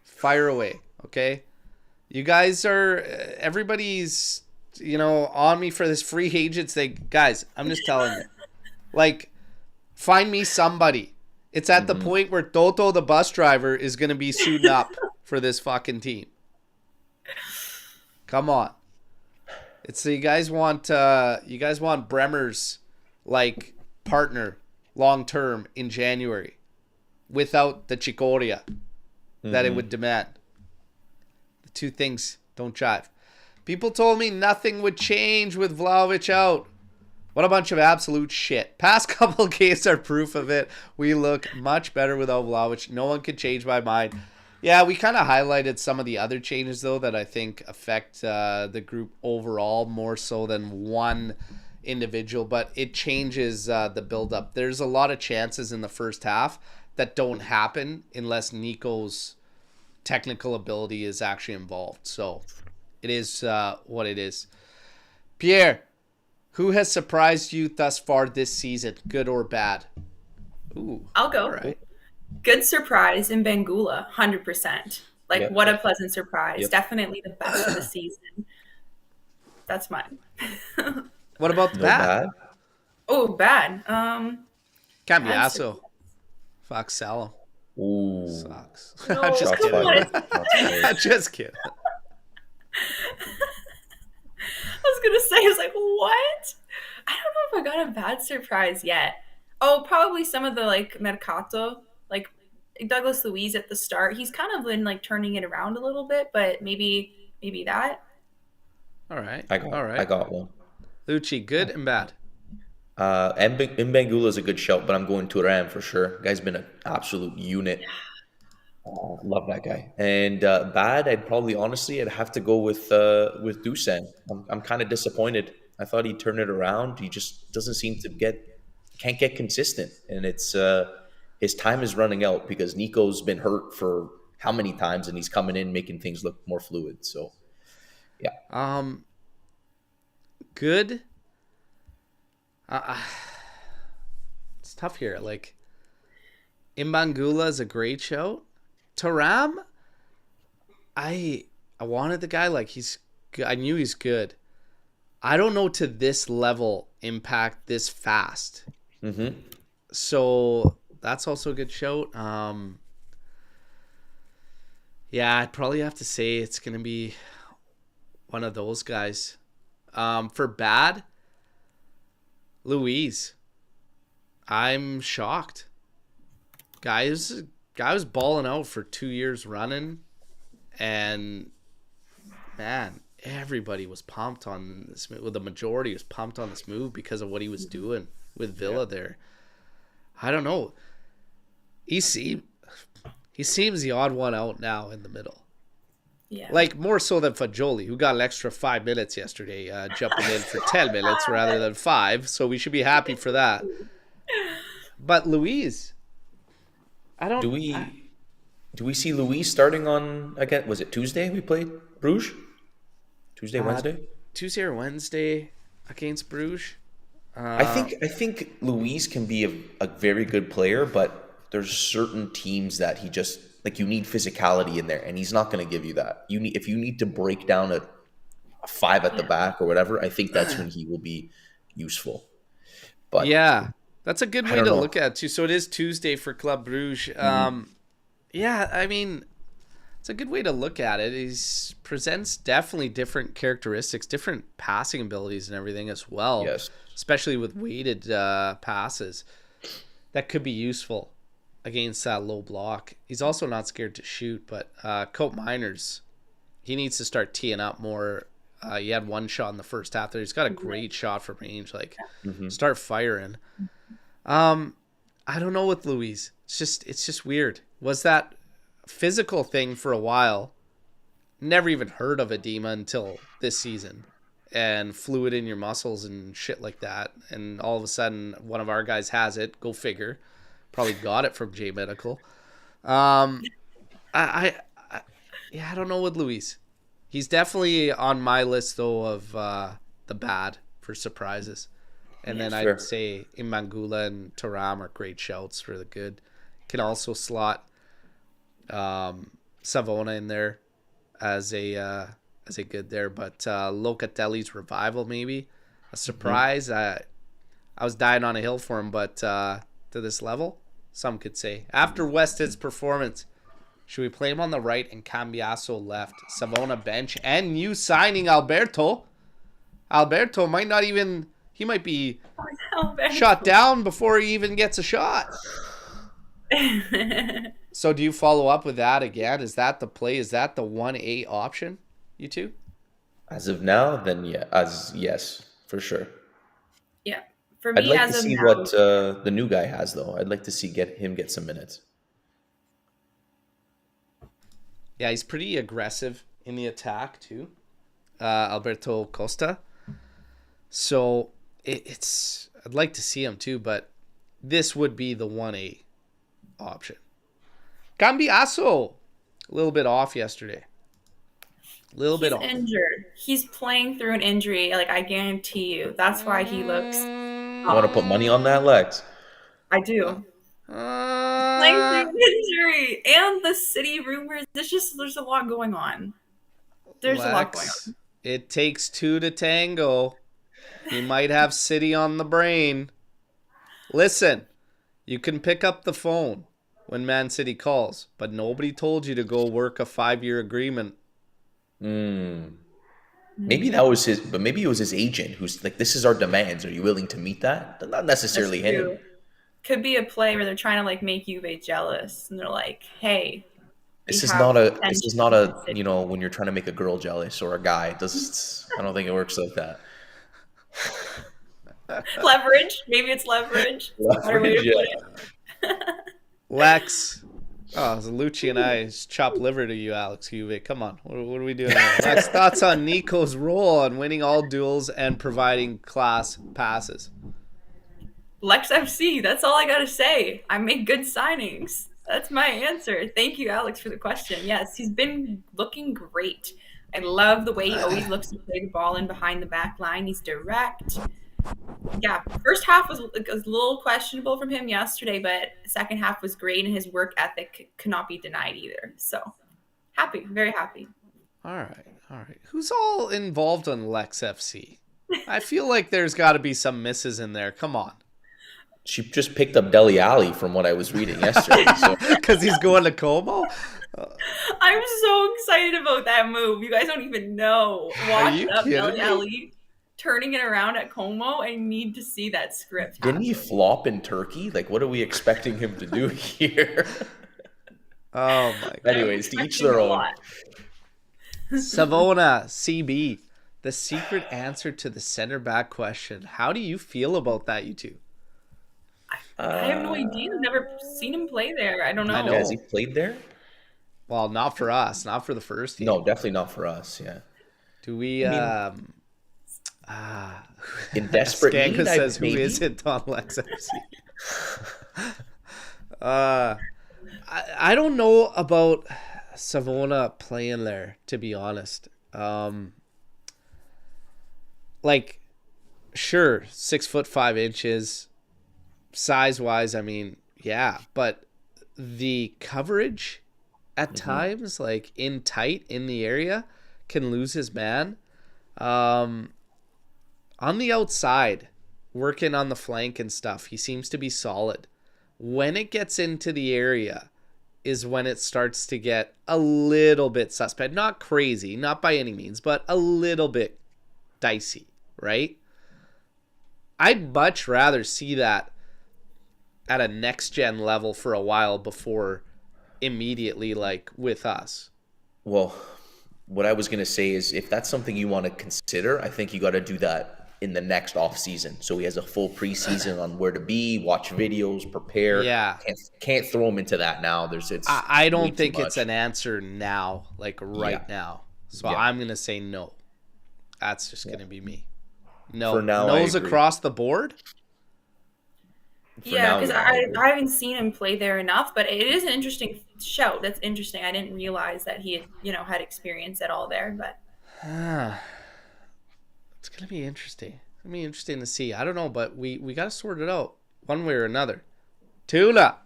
Fire away, okay? You guys are, everybody's, on me for this free agents thing. Guys, I'm just telling you. Like, find me somebody. It's at the point where Toto, the bus driver, is going to be suiting up for this fucking team. Come on. It's you guys want Bremer's, like, partner long-term in January without the Chicoria that it would demand. The two things don't jive. People told me nothing would change with Vlahovic out. What a bunch of absolute shit. Past couple games are proof of it. We look much better without Vlahovic. No one could change my mind. Yeah, we kind of highlighted some of the other changes, though, that I think affect the group overall more so than one individual. But it changes the build-up. There's a lot of chances in the first half that don't happen unless Nico's technical ability is actually involved. So it is what it is. Pierre, who has surprised you thus far this season, good or bad? Ooh, I'll go. Right. Good surprise in Bangula, 100%. Like, what a pleasant surprise. Yep. Definitely the best of the season. That's mine. What about the bad? Oh, bad. Cambiasso. Fox Salem. Ooh. Sucks. No, just kidding. Just kidding. I was going to say, I was like, what? I don't know if I got a bad surprise yet. Oh, probably some of the, like, Mercato. Like, Douglas Luiz at the start. He's kind of been like turning it around a little bit, but maybe that. All right. I got one. Lucci, good and bad. Mbangula is a good shout, but I'm going Turan for sure. Guy's been an absolute unit. Love that guy. And bad, I'd have to go with Dusan. I'm kind of disappointed. I thought he'd turn it around. He just doesn't seem to can't get consistent. And it's his time is running out because Nico's been hurt for how many times, and he's coming in making things look more fluid. So, yeah. Good. It's tough here. Like, Imbangula is a great show. Taram, I wanted the guy. Like, I knew he's good. I don't know to this level impact this fast. Mm-hmm. So that's also a good shout. Yeah, I'd probably have to say it's gonna be one of those guys. For bad, Luiz. I'm shocked. Guy was balling out for 2 years running, and man, everybody was pumped on this move. Well, the majority was pumped on this move because of what he was doing with Villa there. I don't know. He seems the odd one out now in the middle. Yeah. Like, more so than Fagioli, who got an extra 5 minutes yesterday, jumping in for 10 minutes rather than 5. So we should be happy for that. But Luiz, I don't. Do we see Luiz starting on again? Was it Tuesday we played Bruges? Wednesday? Tuesday or Wednesday against Bruges. I think Luiz can be a very good player, but there's certain teams that he just like you need physicality in there, and he's not going to give you that. If you need to break down a 5 at the back or whatever, I think that's when he will be useful. But yeah, that's a good way to look at it too. So it is Tuesday for Club Brugge. Yeah, I mean, it's a good way to look at it. He presents definitely different characteristics, different passing abilities and everything as well. Yes. Especially with weighted passes. That could be useful against that low block. He's also not scared to shoot, but Cope Miners, he needs to start teeing up more. He had one shot in the first half there. He's got a great shot from range. Like, start firing. I don't know with Luiz. It's just weird. Was that physical thing for a while. Never even heard of edema until this season. And fluid in your muscles and shit like that. And all of a sudden, one of our guys has it. Go figure. Probably got it from J Medical. I don't know with Luiz. He's definitely on my list, though, of the bad for surprises. And then I'd say Imangula and Taram are great shouts for the good. Can also slot Savona in there as a good there. But Locatelli's revival, maybe. A surprise. I was dying on a hill for him, but to this level, some could say. After Wested's performance, should we play him on the right and Cambiaso left? Savona bench and new signing Alberto. Alberto might not even... He might be shot down before he even gets a shot. So do you follow up with that again? Is that the play? Is that the 1A option, you two? As of now, then yes, for sure. Yeah. For me, I'd like to see what the new guy has, though. I'd like to see him get some minutes. Yeah, he's pretty aggressive in the attack, too. Alberto Costa. So I'd like to see him, too, but this would be the 1A option. Cambiaso, a little bit off yesterday. He's injured. He's playing through an injury. Like, I guarantee you. That's why he looks... You want to put money on that, Lex? I do. Playing through an injury. And the city rumors. There's a lot going on. There's a lot going on. It takes two to tango. He might have City on the brain. Listen, you can pick up the phone when Man City calls, but nobody told you to go work a 5-year agreement. Maybe that was his, but maybe it was his agent who's like, "This is our demands. Are you willing to meet that?" Not necessarily him. could be a play where they're trying to like make Juve jealous, and they're like, "Hey, This we is have not a. This is potential not in the a. city." When you're trying to make a girl jealous or a guy. It does. I don't think it works like that. Leverage. Maybe it's leverage. It's a better way to put it. Lex. Oh, so Lucci and I chop liver to you, Alex Juve. Come on. What are we doing here? Lex, thoughts on Nico's role on winning all duels and providing class passes? Lex FC. That's all I gotta say. I make good signings. That's my answer. Thank you, Alex, for the question. Yes, he's been looking great. I love the way he always looks to play the ball in behind the back line. He's direct. Yeah, first half was a little questionable from him yesterday, but second half was great, and his work ethic cannot be denied either. So happy, very happy. All right. Who's all involved on Lex FC? I feel like there's got to be some misses in there. Come on. She just picked up Dele Alli from what I was reading yesterday. Because he's going to Como? I'm so excited about that move. You guys don't even know. Watch up Dele Alli turning it around at Como. I need to see that script. Didn't he flop in Turkey? Like, what are we expecting him to do here? Oh, my God. Anyways, to each their own. Savona, CB. The secret answer to the center back question. How do you feel about that, you two? I have no idea. I've never seen him play there. I don't know. Has he played there? Well, not for us. Not for the first team. No, definitely not for us, yeah. Do we... in desperate Skanka need, says, maybe? who isn't on Lex FC? I don't know about Savona playing there, to be honest. Like, sure, 6'5" size-wise, I mean, yeah, but the coverage at times, like in tight in the area, can lose his man. On the outside, working on the flank and stuff, he seems to be solid. When it gets into the area is when it starts to get a little bit suspect. Not crazy, not by any means, but a little bit dicey, right? I'd much rather see that at a next-gen level for a while before immediately, like, with us. Well, what I was going to say is if that's something you want to consider, I think you got to do that in the next off season. So he has a full preseason on where to be, watch videos, prepare. Yeah. Can't throw him into that now. I don't think it's an answer now, like now. So Yeah. I'm going to say no. That's just going to be me. No. For now, No's I agree. across the board? Yeah, because I haven't seen him play there enough, but it is an interesting shout. That's interesting. I didn't realize that he had, had experience at all there, but It's going to be interesting. It's going to be interesting to see. I don't know, but we got to sort it out one way or another. Tula,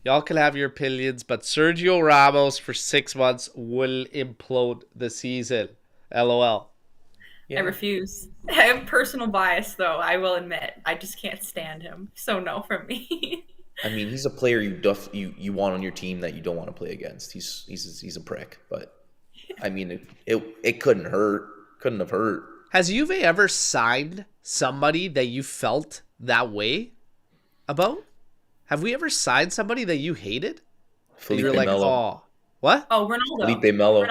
y'all can have your opinions, but Sergio Ramos for 6 months will implode the season. LOL. I refuse. I have personal bias, though, I will admit. I just can't stand him. So no from me. I mean, he's a player you want on your team that you don't want to play against. He's a prick, but I mean, it couldn't have hurt. Has Juve ever signed somebody that you felt that way about? Have we ever signed somebody that you hated? Felipe You're like, Melo. oh, what? Oh, Ronaldo. Felipe Melo.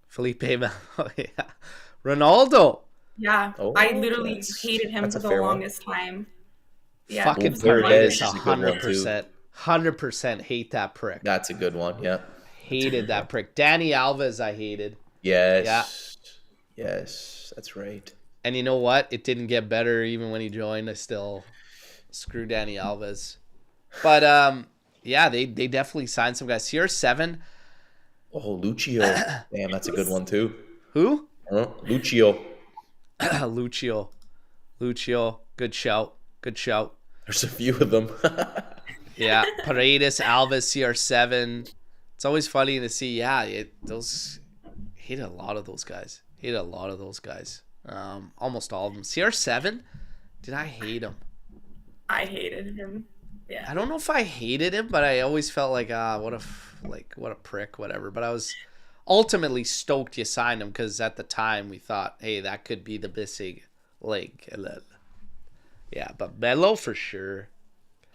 Felipe Melo, yeah. Ronaldo. Yeah, Oh, I literally that's hated him a for the fair one. longest time. Yeah. Fucking There it Paredes, is. That's a good one, too. 100%. 100% hate that prick. That's a good one. Yeah. Hated that prick. Danny Alves, I hated. Yes. Yes, that's right. And you know what? It didn't get better even when he joined. I still screw Danny Alves. But yeah, they definitely signed some guys. CR7. Oh, Lucio. Damn, that's a good one too. Who? Lucio. Lucio. Good shout. There's a few of them. Yeah, Paredes, Alves, CR7. It's always funny to see. Yeah, hated a lot of those guys. Almost all of them. CR7, did I hate him? I hated him. Yeah. I don't know if I hated him, but I always felt like what a prick, whatever. But I was ultimately stoked you signed him because at the time we thought, hey, that could be the missing link. And then, Yeah, but Melo for sure.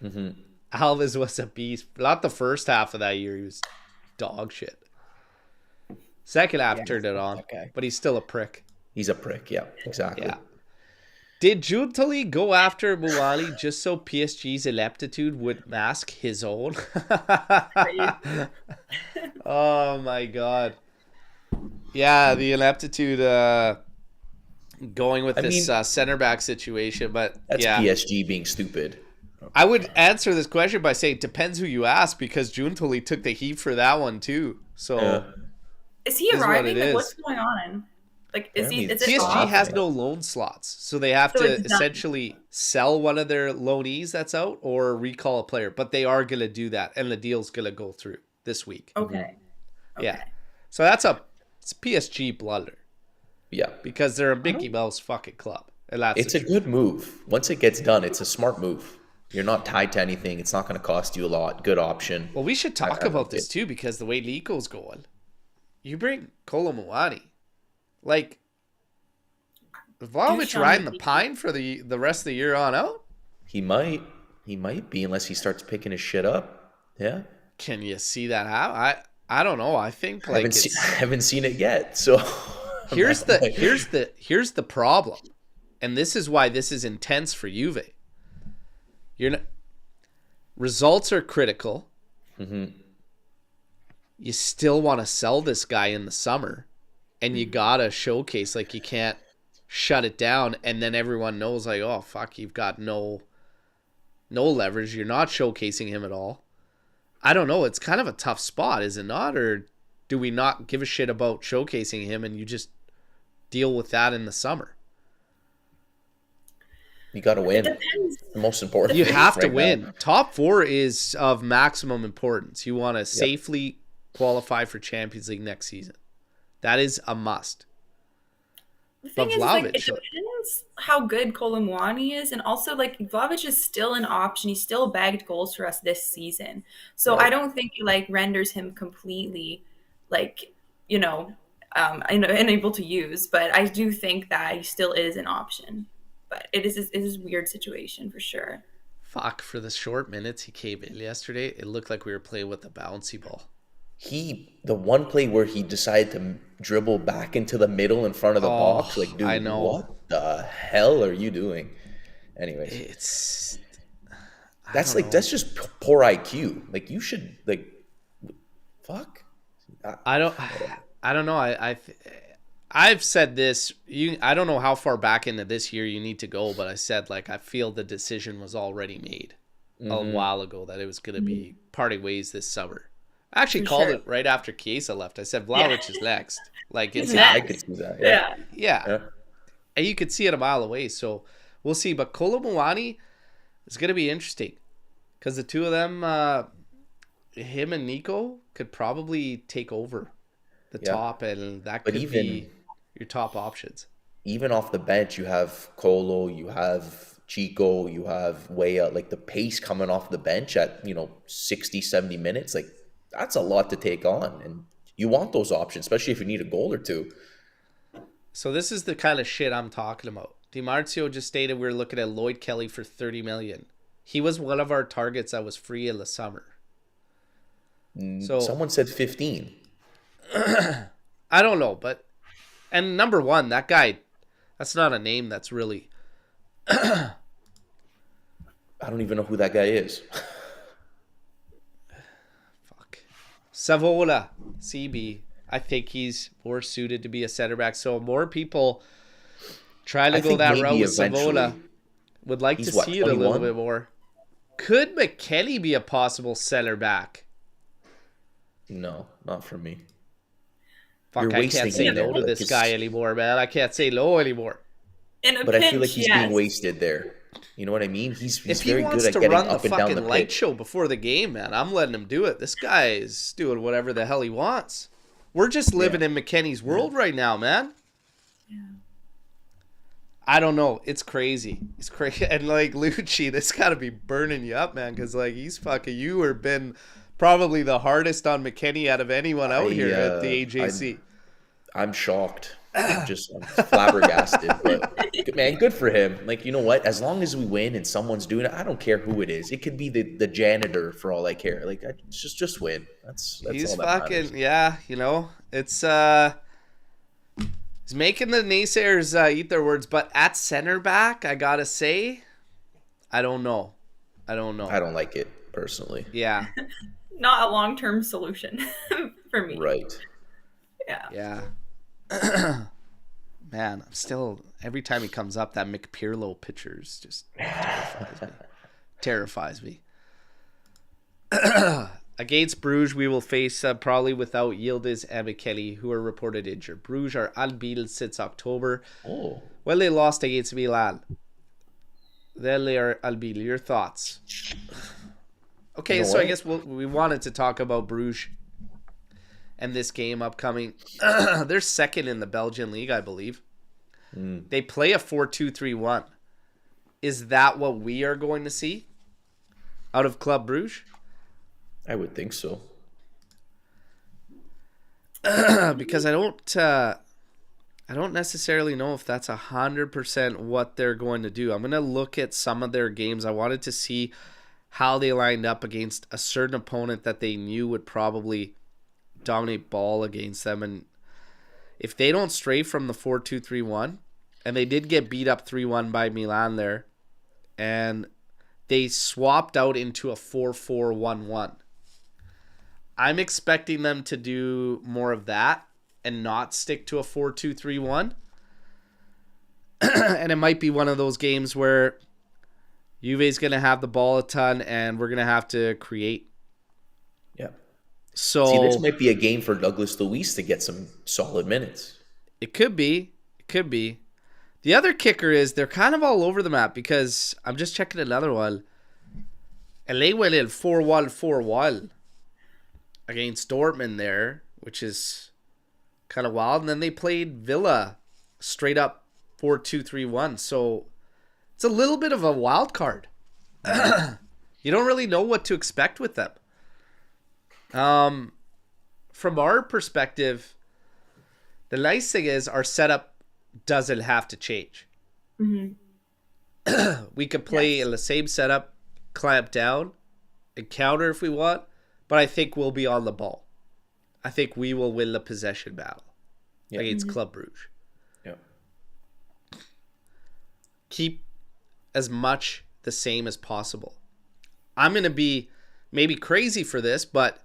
Mm-hmm. Alves was a beast. Not the first half of that year. He was dog shit. Second half turned it on, but he's still a prick. He's a prick, yeah, exactly. Yeah. Did Giuntoli go after Muani just so PSG's ineptitude would mask his own? Oh my god. Yeah, the ineptitude going with this center back situation, but that's PSG being stupid. I would answer this question by saying it depends who you ask, because Giuntoli took the heat for that one too. So is he arriving? Like, what's going on? Like, is PSG has no loan slots, so they have to essentially sell one of their loanees that's out or recall a player. But they are gonna do that, and the deal's gonna go through this week. Okay. Yeah. So it's PSG blunder. Yeah. Because they're a Mickey Mouse fucking club. And it's a good move. Once it gets done, it's a smart move. You're not tied to anything. It's not going to cost you a lot. Good option. Well, we should talk about this too, because the way Nico's going, you bring Colo Muani. Like, Vlahovic riding the pine for the rest of the year on out? He might be, unless he starts picking his shit up. Yeah. Can you see that happen? I don't know. I think like I haven't seen it yet. So here's the problem, and this is why this is intense for Juve. Results are critical. Mm-hmm. You still want to sell this guy in the summer, and you gotta showcase. Like, you can't shut it down, and then everyone knows, like, oh fuck, you've got no leverage. You're not showcasing him at all. I don't know. It's kind of a tough spot, is it not? Or do we not give a shit about showcasing him and you just deal with that in the summer? You got to win. The most important. You have to win. Now. Top 4 is of maximum importance. You want to safely qualify for Champions League next season. That is a must. The thing is, like, it depends how good Colo Muani is, and also, like, Vlahovic is still an option. He still bagged goals for us this season, so I don't think it, like, renders him completely, like, unable to use. But I do think that he still is an option. But it is a weird situation for sure. Fuck, for the short minutes he came in yesterday, it looked like we were playing with a bouncy ball. The one play where he decided to dribble back into the middle in front of the box, like, dude, I know. What the hell are you doing? Anyways, that's just poor IQ. Like, you should, like, fuck. I don't know. I've said this. I don't know how far back into this year you need to go, but I said, like, I feel the decision was already made a while ago that it was going to be parting ways this summer. I actually called it right after Chiesa left. I said Vlahovic is next. Like, it's I could see that. Yeah. And you could see it a mile away. So we'll see. But Colo Muani is going to be interesting, because the two of them, him and Nico, could probably take over the top, and that could be your top options. Even off the bench, you have Colo, you have Chico, you have Weah. Like, the pace coming off the bench at 60, 70 minutes, like, that's a lot to take on, and you want those options, especially if you need a goal or two. So this is the kind of shit I'm talking about. DiMarzio just stated we were looking at Lloyd Kelly for $30 million. He was one of our targets that was free in the summer. So someone said 15. I don't know, and number one, that guy, that's not a name that's really. I don't even know who that guy is. Savola, CB. I think he's more suited to be a center back. So more people trying to go that route with Savola. Would like to see it 21? A little bit more. Could McKennie be a possible center back? No, not for me. Fuck, I can't say no to this guy anymore, man. I can't say no anymore. But I feel like he's being wasted there. You know what I mean? He's very good at getting up and down the pitch. If he wants to run the fucking light show before the game, man, I'm letting him do it. This guy is doing whatever the hell he wants. We're just living in McKennie's world right now, man. Yeah. I don't know. It's crazy. It's crazy. And, like, Lucci, this got to be burning you up, man, because, like, he's fucking you or been probably the hardest on McKennie out of anyone out here at the AJC. I'm shocked. I'm flabbergasted. But man, good for him. Like, you know what? As long as we win and someone's doing it, I don't care who it is. It could be the janitor for all I care. Like, just win. That's He's all that fucking matters. yeah. You know, it's he's making the naysayers eat their words. But at center back, I gotta say, I don't know. I don't like it personally. Yeah. Not a long-term solution for me. Right. Yeah. Man, I'm still, every time he comes up, that McPirlo pictures just terrifies me. Against Bruges, we will face probably without Yildiz and McKennie, who are reported injured. Bruges are unbeaten since October. Oh. Well, they lost against Milan. Then they are unbeaten. Your thoughts? Okay, You know so I what? guess we wanted to talk about Bruges and this game upcoming. They're second in the Belgian league, I believe. They play a 4-2-3-1. Is that what we are going to see out of Club Bruges? I would think so. Because I don't necessarily know if that's 100% what they're going to do. I'm going to look at some of their games. I wanted to see how they lined up against a certain opponent that they knew would probably dominate ball against them. And if they don't stray from the 4-2-3-1, and they did get beat up 3-1 by Milan there, and they swapped out into a 4-4-1-1. I'm expecting them to do more of that and not stick to a 4-2-3-1. And it might be one of those games where Juve's going to have the ball a ton and we're going to have to create. Yeah. So See, this might be a game for Douglas Luiz to get some solid minutes. It could be. It could be. The other kicker is they're kind of all over the map because I'm just checking another one. And they went in 4-1-4-1 against Dortmund there, which is kind of wild. And then they played Villa straight up 4-2-3-1. So it's a little bit of a wild card. You don't really know what to expect with them. From our perspective, the nice thing is our setup doesn't have to change. Mm-hmm. We could play in the same setup, clamp down, and counter if we want, but I think we'll be on the ball. I think we will win the possession battle against Club Brugge. Yeah. Keep as much the same as possible. I'm going to be maybe crazy for this, but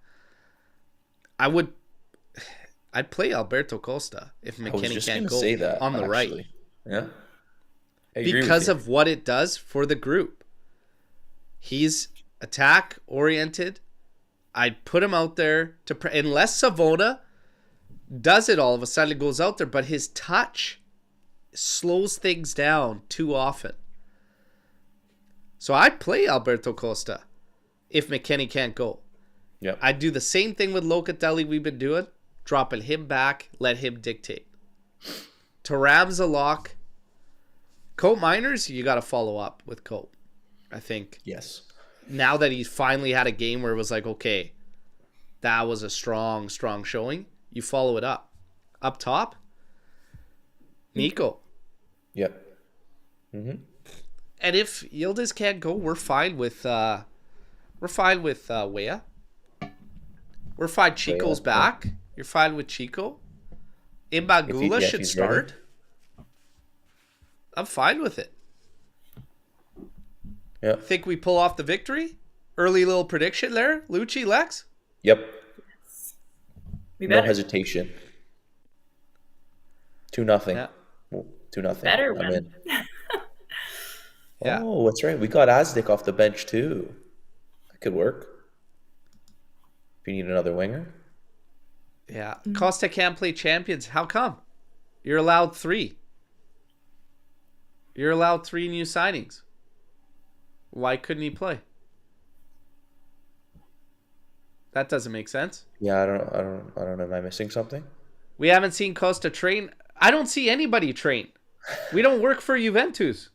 I'd play Alberto Costa if McKennie can't go say that, on the actually. right. Yeah. I agree Because with you. of what it does for the group. He's attack oriented. I'd put him out there unless Savona does it all of a sudden, goes out there, but his touch slows things down too often. So I'd play Alberto Costa if McKennie can't go. Yeah. I'd do the same thing with Locatelli we've been doing, dropping him back, let him dictate. Thuram's a lock. Cope Miners, you got to follow up with Cope, I think. Yes. Now that he's finally had a game where it was like, okay, that was a strong showing, you follow it up. Up top, Nico. Yep. Mm-hmm. And if Yildiz can't go, we're fine with Weah. We're fine. Chico's back. You're fine with Chico. Imbagula should he's start. ready. I'm fine with it. Yeah. Think we pull off the victory? Early little prediction there, Lucci, Lex? Yep. We No better. hesitation. 2-0. Yeah. 2-0. Better I'm win. in. Yeah. Oh, that's right. We got Azdik off the bench too. That could work. If you need another winger. Yeah. Costa can't play champions. How come? You're allowed 3. You're allowed 3 new signings. Why couldn't he play? That doesn't make sense. Yeah, I don't know. Am I missing something? We haven't seen Costa train. I don't see anybody train. We don't work for Juventus.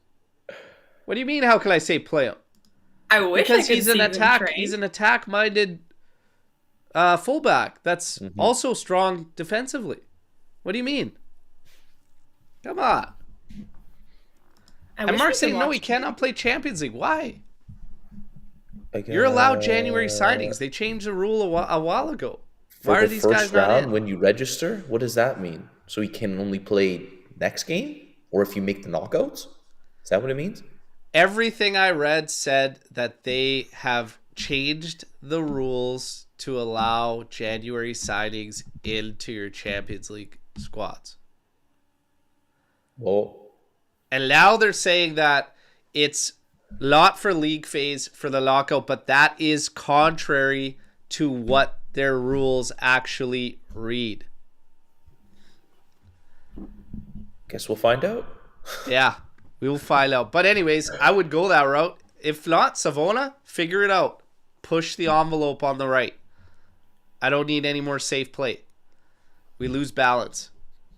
What do you mean? How can I say play him? I wish Because I could he's an see them attack. train. He's an attack-minded fullback. That's also strong defensively. What do you mean? Come on. I And wish Mark's we could saying, no, watch he cannot play Champions League. Why? Like, You're allowed January signings. They changed the rule a while ago. for Why are the these first guys not round in? when you register. What does that mean? So he can only play next game, or if you make the knockouts? Is that what it means? Everything I read said that they have changed the rules to allow January signings into your Champions League squads. Well, And now they're saying that it's not for league phase for the lockout, but that is contrary to what their rules actually read. guess we'll find out. Yeah, we will find out. But anyways, I would go that route. If not, Savona, figure it out. Push the envelope on the right. I don't need any more safe play. We lose balance.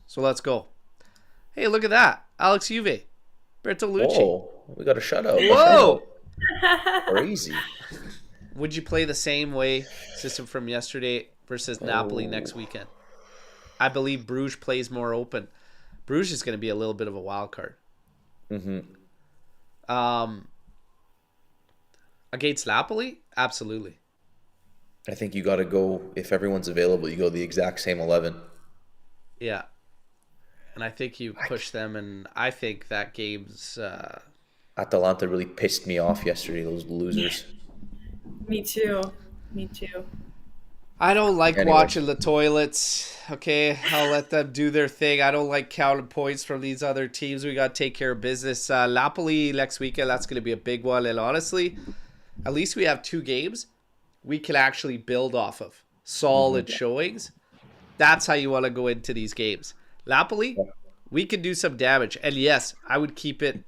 So let's go. Hey, look at that. Alex Juve. Alberto Lucci. Oh, we got a shutout. Whoa! Crazy. Would you play the same way system from yesterday versus Napoli next weekend? I believe Brugge plays more open. Brugge is going to be a little bit of a wild card. Against Napoli? Absolutely. I think you got to go, if everyone's available, you go the exact same 11. Yeah. And I think you push them, and I think that game's... Atalanta really pissed me off yesterday, those losers. Me too. Me too. I don't like Anyway. watching the toilets. Okay, I'll let them do their thing. I don't like counting points from these other teams. We got to take care of business. Napoli next weekend, that's going to be a big one. And honestly, at least we have 2 games we can actually build off of. Solid showings. That's how you want to go into these games. Napoli, we can do some damage. And yes, I would keep it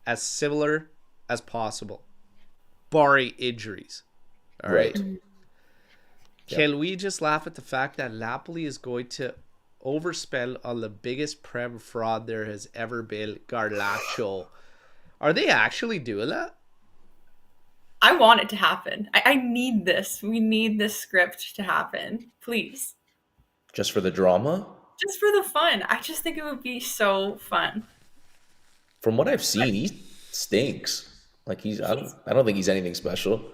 as similar as possible, barring injuries. All right. Can we just laugh at the fact that Napoli is going to overspend on the biggest prem fraud there has ever been, Garnacho? Are they actually doing that? I want it to happen. I need this. We need this script to happen. Please. Just for the drama? Just for the fun. I just think it would be so fun. From what I've seen, he stinks. Like I don't think he's anything special.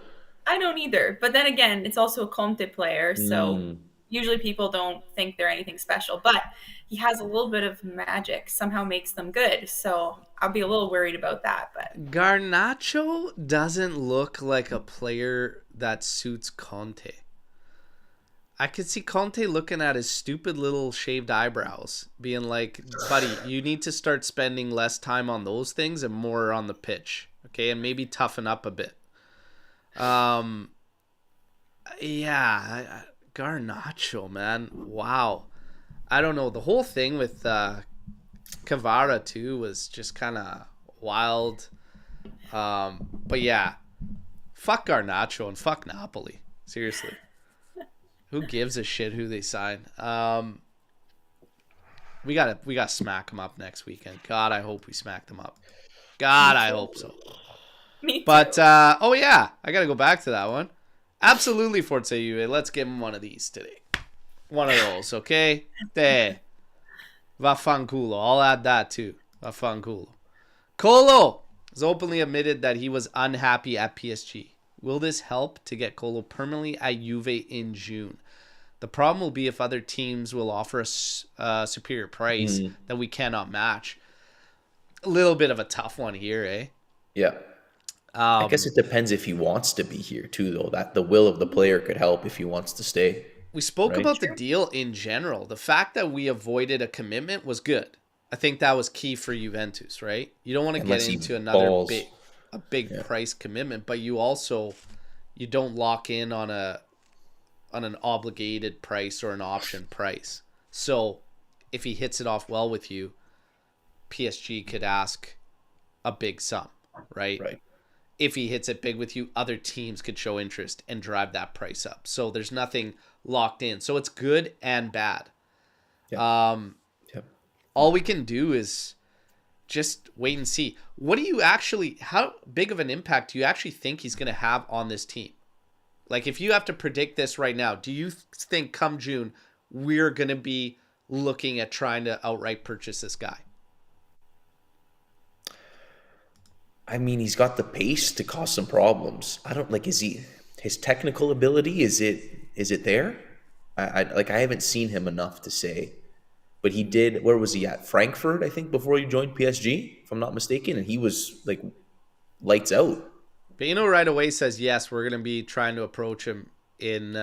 I don't either. But then again, it's also a Conte player, so usually people don't think they're anything special. But he has a little bit of magic, somehow makes them good. So I'll be a little worried about that. But Garnacho doesn't look like a player that suits Conte. I could see Conte looking at his stupid little shaved eyebrows, being like, buddy, you need to start spending less time on those things and more on the pitch. Okay, and maybe toughen up a bit. Garnacho, man. Wow. I don't know. The whole thing with Kvara too was just kind of wild. But yeah, fuck Garnacho and fuck Napoli. Seriously. Who gives a shit who they sign? We gotta smack them up next weekend. God, I hope we smack them up. God, I hope so. me too. But oh yeah, I gotta go back to that one. Absolutely, Forza Juve. Let's give him one of these today. One of those, okay? There. Vaffanculo. I'll add that too. Vaffanculo. Colo has openly admitted that he was unhappy at PSG. Will this help to get Colo permanently at Juve in June? The problem will be if other teams will offer us a superior price that we cannot match. A little bit of a tough one here, eh? Yeah. I guess it depends if he wants to be here too, though. That the will of the player could help if he wants to stay. We spoke about the deal in general. The fact that we avoided a commitment was good. I think that was key for Juventus, right? You don't want to get into another big price commitment, but you don't lock in on an obligated price or an option price. So if he hits it off well with you, PSG could ask a big sum, right? Right. If he hits it big with you, other teams could show interest and drive that price up. So there's nothing locked in. So it's good and bad. Yep. All we can do is just wait and see. How big of an impact do you actually think he's going to have on this team? Like, if you have to predict this right now, do you think come June, we're going to be looking at trying to outright purchase this guy? I mean, he's got the pace to cause some problems. I don't like. Is he his technical ability? Is it there? I haven't seen him enough to say, but he did. Where was he at? Frankfurt, I think, before he joined PSG, if I'm not mistaken, and he was like lights out. Bino right away says yes. We're gonna be trying to approach him in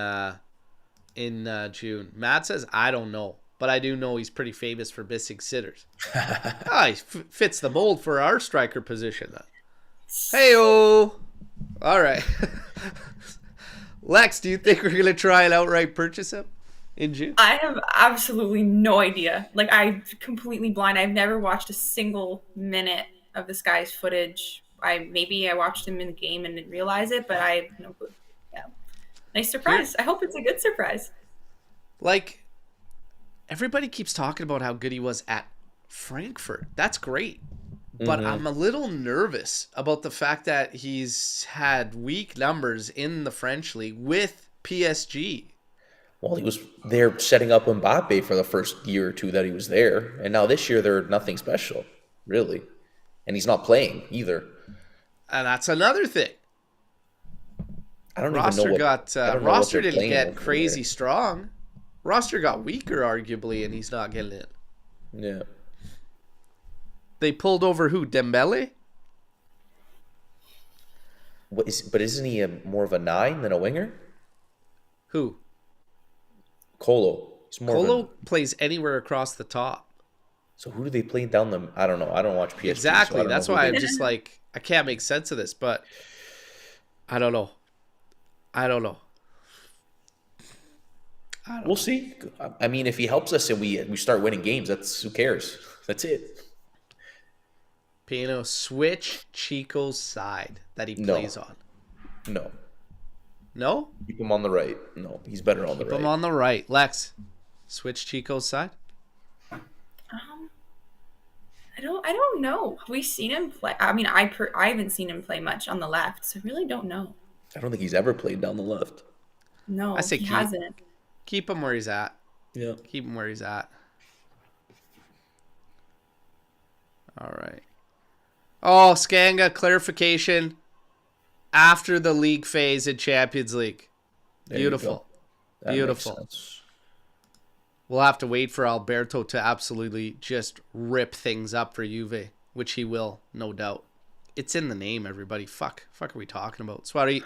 June. Matt says I don't know, but I do know he's pretty famous for missing sitters. He fits the mold for our striker position. Hey-o! All right. Lex, do you think we're going to try and outright purchase him in June? I have absolutely no idea. Like, I'm completely blind. I've never watched a single minute of this guy's footage. Maybe I watched him in the game and didn't realize it, but I have no clue. Yeah. Nice surprise. I hope it's a good surprise. Like, everybody keeps talking about how good he was at Frankfurt. That's great. But I'm a little nervous about the fact that he's had weak numbers in the French league with PSG. Well, he was there setting up Mbappe for the first year or two that he was there. And now this year, they're nothing special, really. And he's not playing either. And that's another thing. I don't roster even know what... roster didn't get crazy strong. Roster got weaker, arguably, and he's not getting it. Yeah. They pulled over who? Dembele? But isn't he more of a 9 than a winger? Who? Colo. Colo plays anywhere across the top. So who do they play down the... I don't know. I don't watch PSG. Exactly. So That's why I'm just like, I can't make sense of this, but I don't know. We'll see. I mean, if he helps us and we start winning games, who cares? That's it. Pino, switch Chico's side that he plays on. No. No? Keep him on the right. No, he's better on the right. Keep him on the right. Lex, switch Chico's side? I don't know. Have we seen him play? I mean, I haven't seen him play much on the left, so I really don't know. I don't think he's ever played down the left. No, he hasn't. Keep him where he's at. Yeah. Keep him where he's at. All right. Oh, Skanga, clarification. After the league phase in Champions League. Beautiful. Beautiful. We'll have to wait for Alberto to absolutely just rip things up for Juve, which he will, no doubt. It's in the name, everybody. Fuck are we talking about? Swari,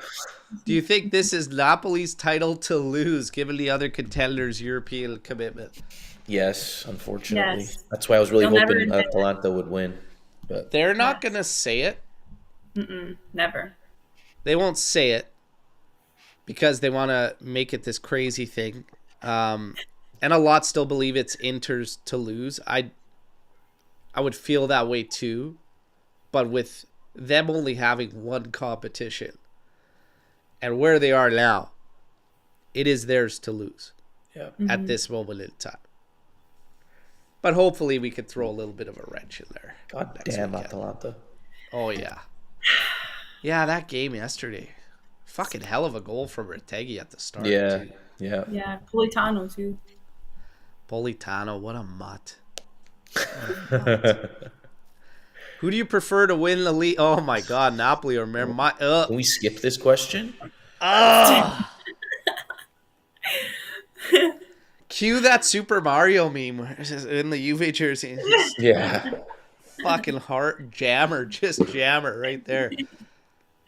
do you think this is Napoli's title to lose, given the other contenders' European commitment? Yes, unfortunately. Yes. That's why I was really hoping Atalanta would win. But they're not going to say it. Never. They won't say it because they want to make it this crazy thing. And a lot still believe it's Inter's to lose. I would feel that way too. But with them only having one competition and where they are now, it is theirs to lose at this moment in time. But hopefully we could throw a little bit of a wrench in there. God damn Atalanta. Oh, yeah. Yeah, that game yesterday. Fucking hell of a goal from Retegui at the start. Yeah, too. yeah. Yeah, Politano too. Politano, what a mutt. Who do you prefer to win the league? Oh, my God, Napoli or Omer. Can we skip this question? Cue that Super Mario meme in the Juve jersey. Yeah. Fucking heart jammer, just jammer right there.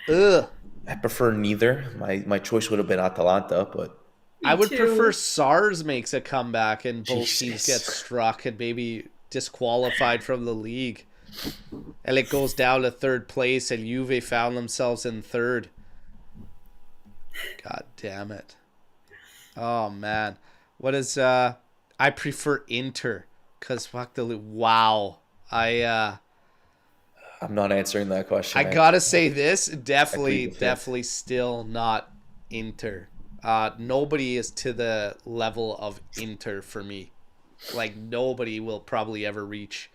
Ugh. I prefer neither. My choice would have been Atalanta, but I would prefer SARS makes a comeback and both teams get struck and maybe disqualified from the league. And it goes down to third place and Juve found themselves in third. God damn it. Oh, man. What is I prefer Inter because fuck the wow. I'm not answering that question. I gotta say this definitely still not Inter. Nobody is to the level of Inter for me. Like nobody will probably ever reach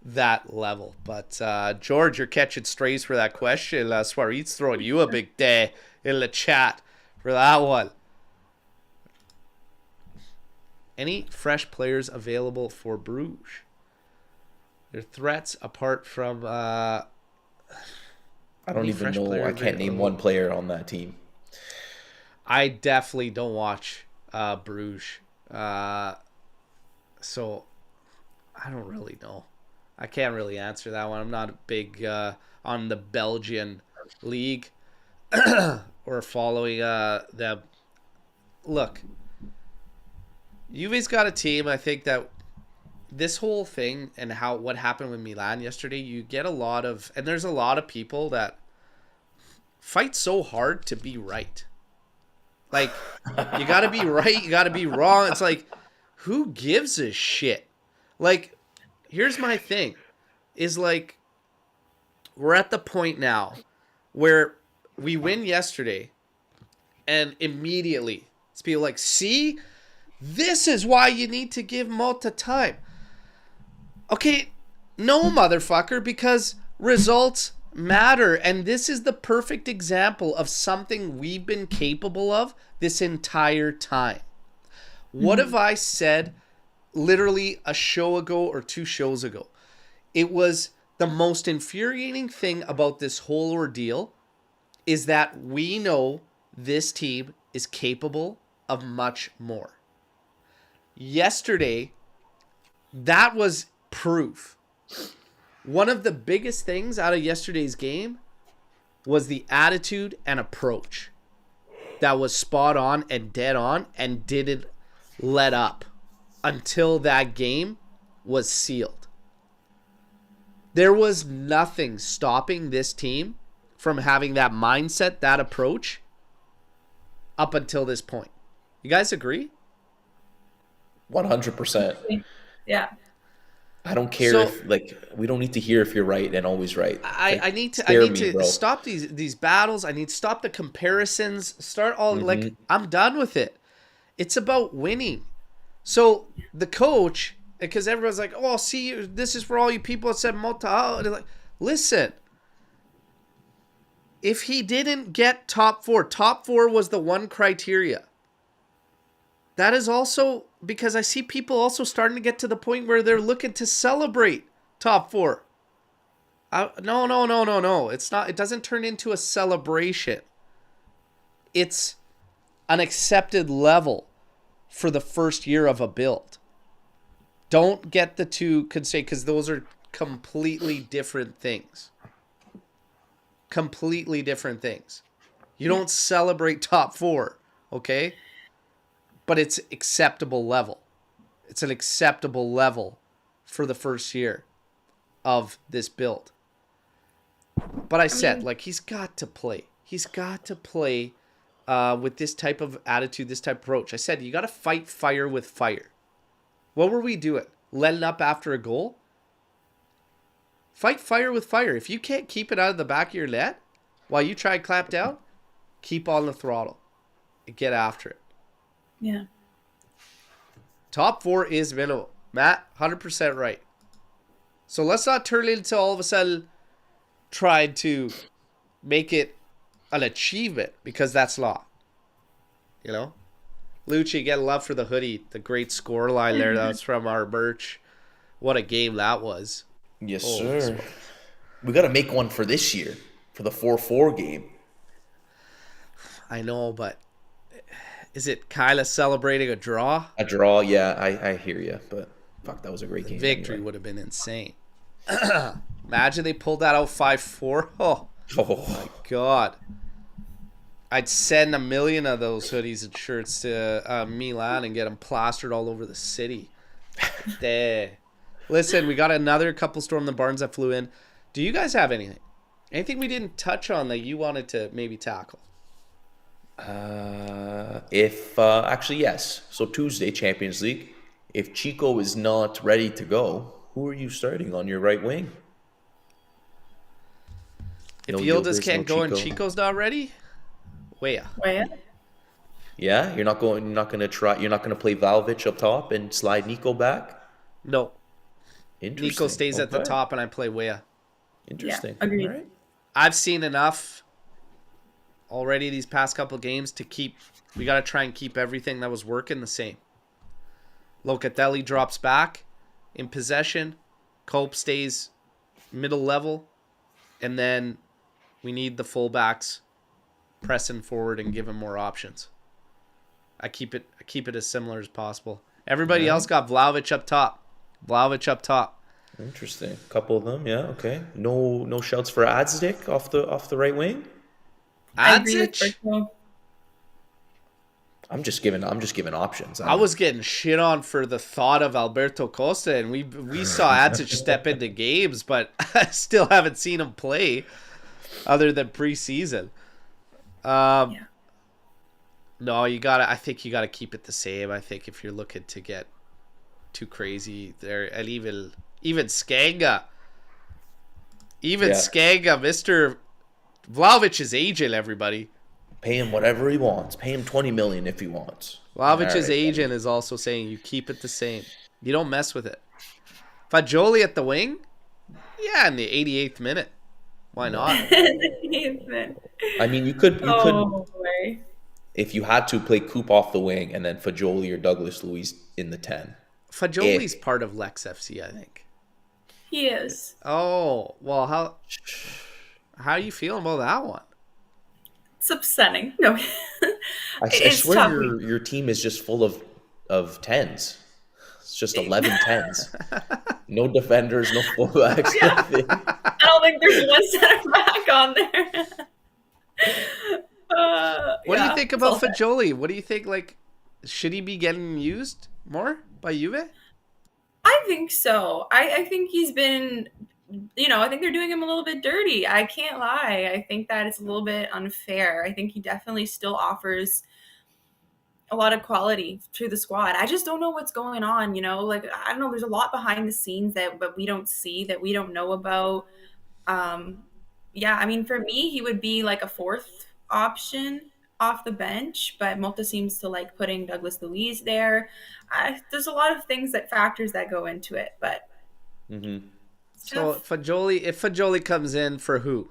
that level. But George, you're catching strays for that question. Swarit's throwing you a big day in the chat for that one. Any fresh players available for Brugge? Their threats apart from I don't even know. I can't name one player on that team. I definitely don't watch Brugge. So I don't really know. I can't really answer that one. I'm not big on the Belgian league or following them. Look, Juve's got a team. I think that this whole thing and what happened with Milan yesterday, you get a lot of, and there's a lot of people that fight so hard to be right. Like, you got to be right, you got to be wrong. It's like, who gives a shit? Like, here's my thing, is like, we're at the point now where we win yesterday and immediately it's people like, see, this is why you need to give Mota time. Okay, no, motherfucker, because results matter. And this is the perfect example of something we've been capable of this entire time. What have I said literally a show ago or 2 shows ago? It was the most infuriating thing about this whole ordeal is that we know this team is capable of much more. Yesterday, that was proof. One of the biggest things out of yesterday's game was the attitude and approach that was spot on and dead on and didn't let up until that game was sealed. There was nothing stopping this team from having that mindset, that approach up until this point. You guys agree? 100%. Yeah. I don't care if, like, we don't need to hear if you're right and always right. I need to stop these battles. I need to stop the comparisons. Start all like, I'm done with it. It's about winning. So the coach, because everyone's like, oh, see, this is for all you people that said Mota. Oh, like, listen, if he didn't get top four was the one criteria. That is also because I see people also starting to get to the point where they're looking to celebrate top 4. No. It's not. It doesn't turn into a celebration. It's an accepted level for the first year of a build. Don't get the two confused because those are completely different things. Completely different things. You don't celebrate top 4, okay? But it's acceptable level. It's an acceptable level for the first year of this build. But I said, like, he's got to play. He's got to play with this type of attitude, this type of approach. I said, you got to fight fire with fire. What were we doing? Letting up after a goal? Fight fire with fire. If you can't keep it out of the back of your net while you try to clap down, keep on the throttle and get after it. Yeah. Top 4 is minimum. Matt, 100% right. So let's not turn it into all of a sudden trying to make it an achievement because that's law. You know? Lucci, get love for the hoodie. The great score line there. That's from our merch. What a game that was. Yes, sir. We got to make one for this year, for the 4-4 game. I know, but is it Kyla celebrating a draw? A draw, yeah, I hear you, but fuck, that was a great game. Victory would have been insane. Imagine they pulled that out 5-4. Oh my God. I'd send 1 million of those hoodies and shirts to Milan and get them plastered all over the city. There. Listen, we got another couple Storm the Barns that flew in. Do you guys have anything? Anything we didn't touch on that you wanted to maybe tackle? Actually, yes. So Tuesday, Champions League. If Chico is not ready to go, who are you starting on your right wing? If Yildiz can't go and Chico's not ready, Wea. Yeah, you're not going to play Vlahovic up top and slide Nico back? No. Interesting. Nico stays at the top and I play Wea. Interesting. Yeah, agreed. All right. I've seen enough already these past couple games to keep. We got to try and keep everything that was working the same. Locatelli drops back in possession. Cope stays middle level. and then we need the fullbacks pressing forward and giving more options. I keep it as similar as possible. Everybody else got Vlahovic up top. Interesting. A couple of them, yeah, okay. No shouts for Adzic off the right wing. Adzic? I'm just giving options. I was getting shit on for the thought of Alberto Costa, and we saw Adzic step into games, but I still haven't seen him play other than preseason. No, I think you gotta keep it the same. I think if you're looking to get too crazy there, and even Skanga, Mr. Vlahovic is aging, everybody. Pay him whatever he wants. Pay him 20 million if he wants. Vlahovic's agent is also saying you keep it the same. You don't mess with it. Fagioli at the wing? Yeah, in the 88th minute. Why not? I mean, you could if you had to play Coop off the wing and then Fagioli or Douglas Luiz in the 10. Fagioli's part of Lex FC, I think. He is. Oh, well, how are you feeling about that one? It's upsetting. No, I swear your team is just full of 10s. It's just 11 10s. No defenders, no fullbacks. Yeah. I don't think there's one center back on there. What do you think about Fagioli? What do you think? Like, should he be getting used more by Juve? I think so. I think he's been. I think they're doing him a little bit dirty. I can't lie. I think that it's a little bit unfair. I think he definitely still offers a lot of quality to the squad. I just don't know what's going on, Like, I don't know. There's a lot behind the scenes that we don't see, that we don't know about. Yeah, I mean, for me, he would be like a fourth option off the bench, but Mota seems to like putting Douglas Luiz there. There's a lot of factors that go into it, but... Mm-hmm. So if Fagioli comes in for who?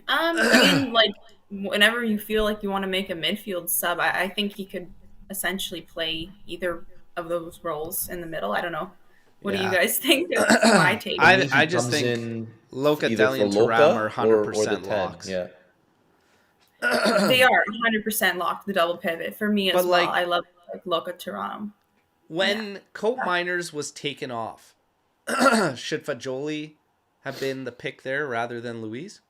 I mean, like, whenever you feel like you want to make a midfield sub, I think he could essentially play either of those roles in the middle. I don't know. What do you guys think? That's my take. I just think Locatelli and Thuram are 100% locks. Yeah. They are 100% locked, the double pivot. For me as well, I love Luca Thuram. When Cope Miners was taken off, should Fagioli have been the pick there rather than Luiz?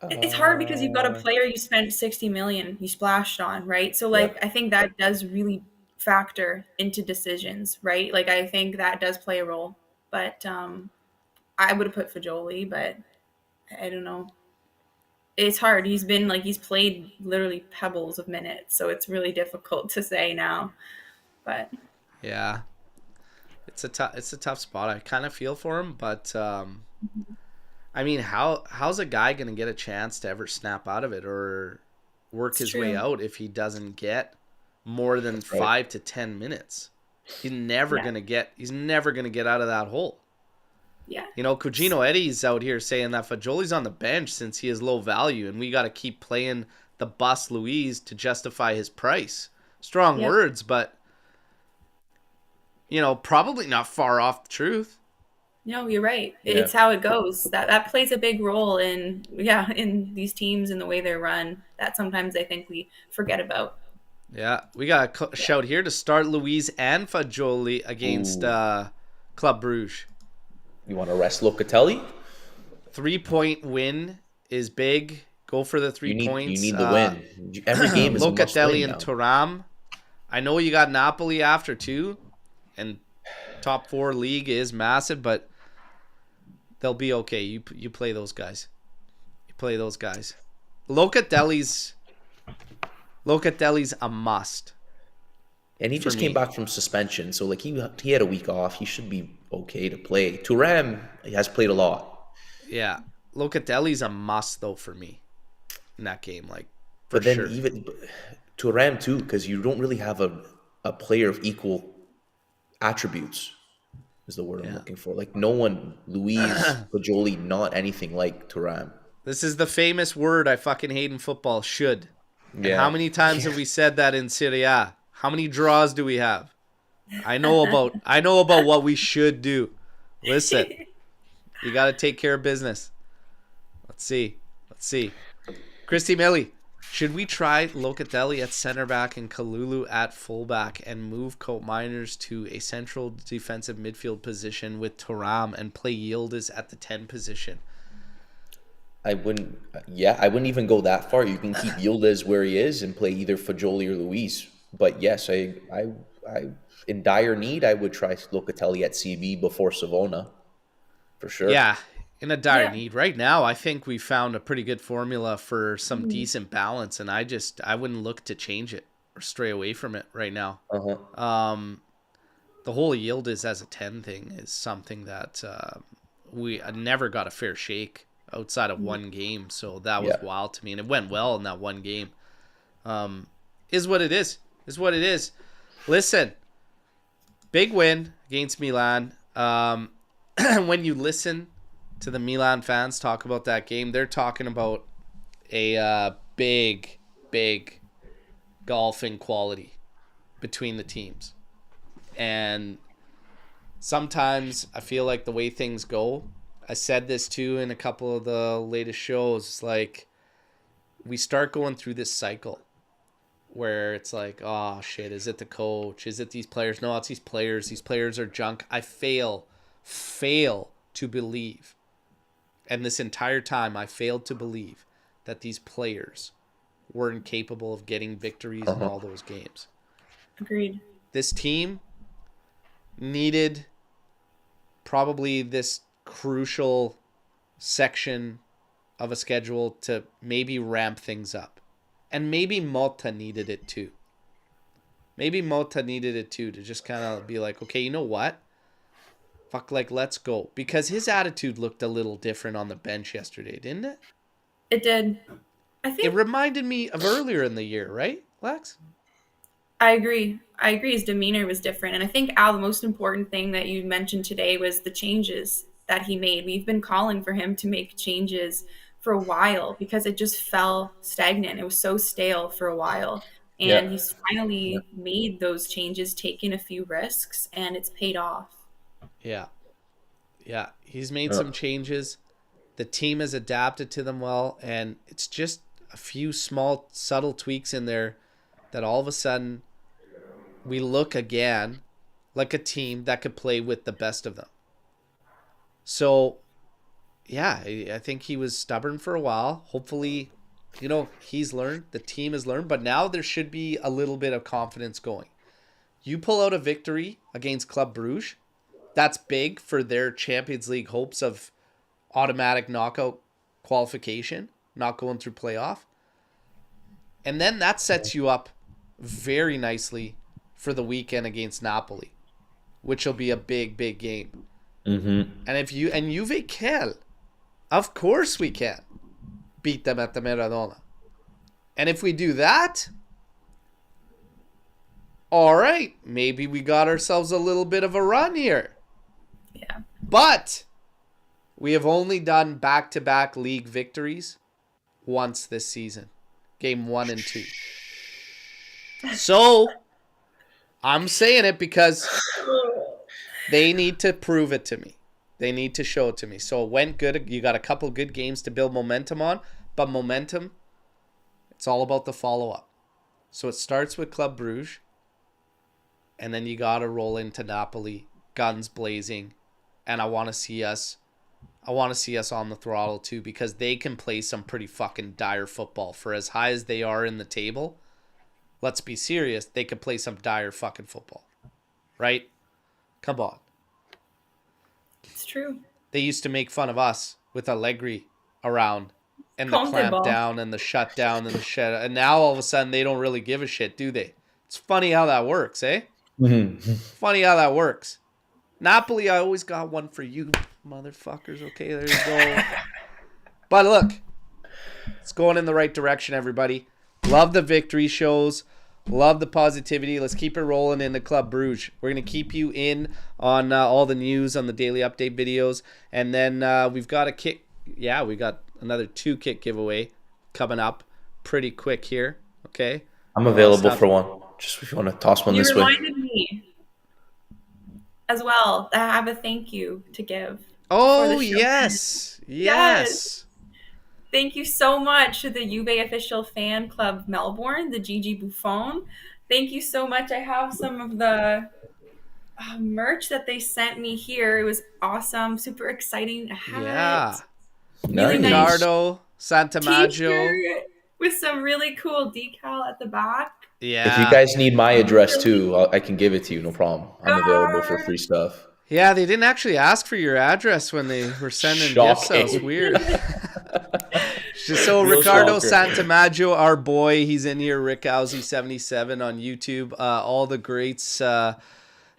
It's hard because you've got a player you spent 60 million, you splashed on, right? So, I think that does really factor into decisions, right? Like, I think that does play a role. But I would have put Fagioli, but I don't know. It's hard. He's played literally pebbles of minutes, so it's really difficult to say now. But yeah, it's a tough spot. I kind of feel for him, but I mean, how's a guy gonna get a chance to ever snap out of it or work his way out if he doesn't get more than 5 to 10 minutes? He's never gonna get out of that hole. Yeah. Cugino Eddie's out here saying that Fagioli's on the bench since he is low value, and we got to keep playing the bus Luiz to justify his price. Strong words, but, probably not far off the truth. No, you're right. It's how it goes. That plays a big role in these teams and the way they're run. That sometimes I think we forget about. Yeah, we got a shout here to start Luiz and Fagioli against Club Brugge. You want to rest Locatelli? 3-point win is big. Go for the 3 points. You need the win. Every game is Locatelli and Thuram. I know you got Napoli after too, and top 4 league is massive, but they'll be okay. You play those guys. Locatelli's a must. And he just came back from suspension, so he had a week off. He should be okay to play. Thuram has played a lot. Yeah, Locatelli's a must though for me in that game, But then even Thuram too, because you don't really have a player of equal attributes. Is the word I'm looking for. No one, Luiz, Fagioli, not anything like Thuram. This is the famous word I fucking hate in football. Should. Yeah. And how many times have we said that in Serie A? How many draws do we have? I know about what we should do. Listen, you got to take care of business. Let's see. Christy Millie, should we try Locatelli at center back and Kalulu at fullback and move Coat Miners to a central defensive midfield position with Thuram and play Yildiz at the 10 position? I wouldn't even go that far. You can keep Yildiz where he is and play either Fajoli or Luiz. But yes, I in dire need, I would try Locatelli at CB before Savona, for sure. Yeah, in a dire need. Right now, I think we found a pretty good formula for some decent balance, and I wouldn't look to change it or stray away from it right now. The whole Yildiz as a 10 thing is something that we never got a fair shake outside of one game, so that was wild to me, and it went well in that one game. Is what it is. Listen, big win against Milan. When you listen to the Milan fans talk about that game, they're talking about a big golfing quality between the teams. And sometimes I feel like the way things go, I said this too in a couple of the latest shows, like we start going through this cycle where it's like, oh shit, is it the coach? Is it these players? No, it's these players. These players are junk. I fail to believe. And this entire time I failed to believe that these players weren't capable of getting victories in all those games. Agreed. This team needed probably this crucial section of a schedule to maybe ramp things up. And maybe Motta needed it too. To just kind of be like, okay, you know what? Fuck, like, let's go. Because his attitude looked a little different on the bench yesterday, didn't it? It did. I think it reminded me of earlier in the year, right, Lex? I agree. His demeanor was different. And I think, Al, the most important thing that you mentioned today was the changes that he made. We've been calling for him to make changes for a while because it just fell stagnant. It was so stale for a while. And he's finally made those changes, taken a few risks, and it's paid off. Yeah. He's made some changes. The team has adapted to them well, and it's just a few small, subtle tweaks in there that all of a sudden we look again like a team that could play with the best of them. So, yeah, I think he was stubborn for a while. Hopefully, he's learned. The team has learned. But now there should be a little bit of confidence going. You pull out a victory against Club Brugge. That's big for their Champions League hopes of automatic knockout qualification, not going through playoff. And then that sets you up very nicely for the weekend against Napoli, which will be a big game. And Juve can, of course we can beat them at the Maradona. And if we do that, all right, maybe we got ourselves a little bit of a run here. Yeah. But we have only done back-to-back league victories once this season. Game 1 and 2. So, I'm saying it because they need to prove it to me. They need to show it to me. So it went good. You got a couple good games to build momentum on. But momentum, it's all about the follow-up. So it starts with Club Brugge. And then you got to roll into Napoli, guns blazing. And I want to see us on the throttle too, because they can play some pretty fucking dire football. For as high as they are in the table, let's be serious, they could play some dire fucking football. Right? Come on. It's true. They used to make fun of us with Allegri around and the clamp down and the shutdown and the shit. And now all of a sudden they don't really give a shit, do they? It's funny how that works, eh? Funny how that works. Napoli, I always got one for you, motherfuckers. Okay, there you go. But look, it's going in the right direction, everybody. Love the victory shows. Love the positivity. Let's keep it rolling in the Club Brugge. We're going to keep you in on all the news on the daily update videos. And then we've got a kit. Yeah, we got another 2 kit giveaway coming up pretty quick here. Okay. I'm available for one. Just if you want to toss one this way. You reminded me. as well. I have a thank you to give. Oh, yes. Yes. Thank you so much to the Juve official fan club Melbourne, the Gigi Buffon. Thank you so much. I have some of the merch that they sent me here. It was awesome, super exciting. A hat. Yeah. Really Ricardo Santamaggio t-shirt with some really cool decal at the back. Yeah. If you guys need my address too, I can give it to you. No problem. I'm available for free stuff. Yeah, they didn't actually ask for your address when they were sending gifts. That was weird. So Ricardo Santamaggio, our boy, he's in here. Rickowsy77 on YouTube. All the greats at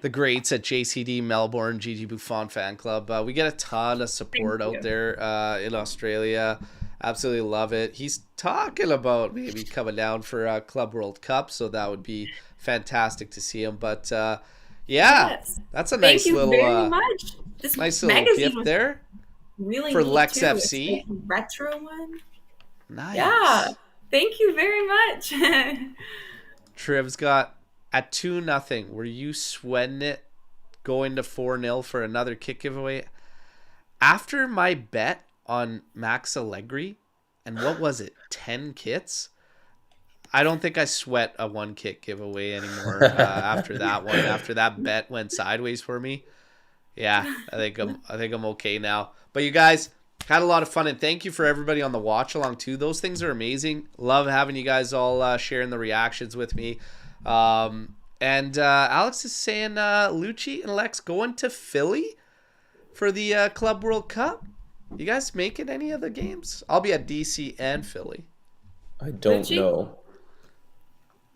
JCD Melbourne, Gigi Buffon fan club. We get a ton of support out there in Australia. Absolutely love it. He's talking about maybe coming down for Club World Cup, so that would be fantastic to see him. But that's a nice little nice little gift there. Really for Lex FC. It's like a retro one. Nice. Yeah. Thank you very much. Triv's got at 2-0. Were you sweating it going to 4-0 for another kit giveaway? After my bet on Max Allegri, and what was it, 10 kits? I don't think I sweat a 1 kit giveaway anymore after that one. After that bet went sideways for me. Yeah, I think I'm okay now. But you guys had a lot of fun, and thank you for everybody on the watch along too. Those things are amazing. Love having you guys all sharing the reactions with me. And Alex is saying Lucci and Lex going to Philly for the Club World Cup. You guys making any of the games? I'll be at DC and Philly. I don't know.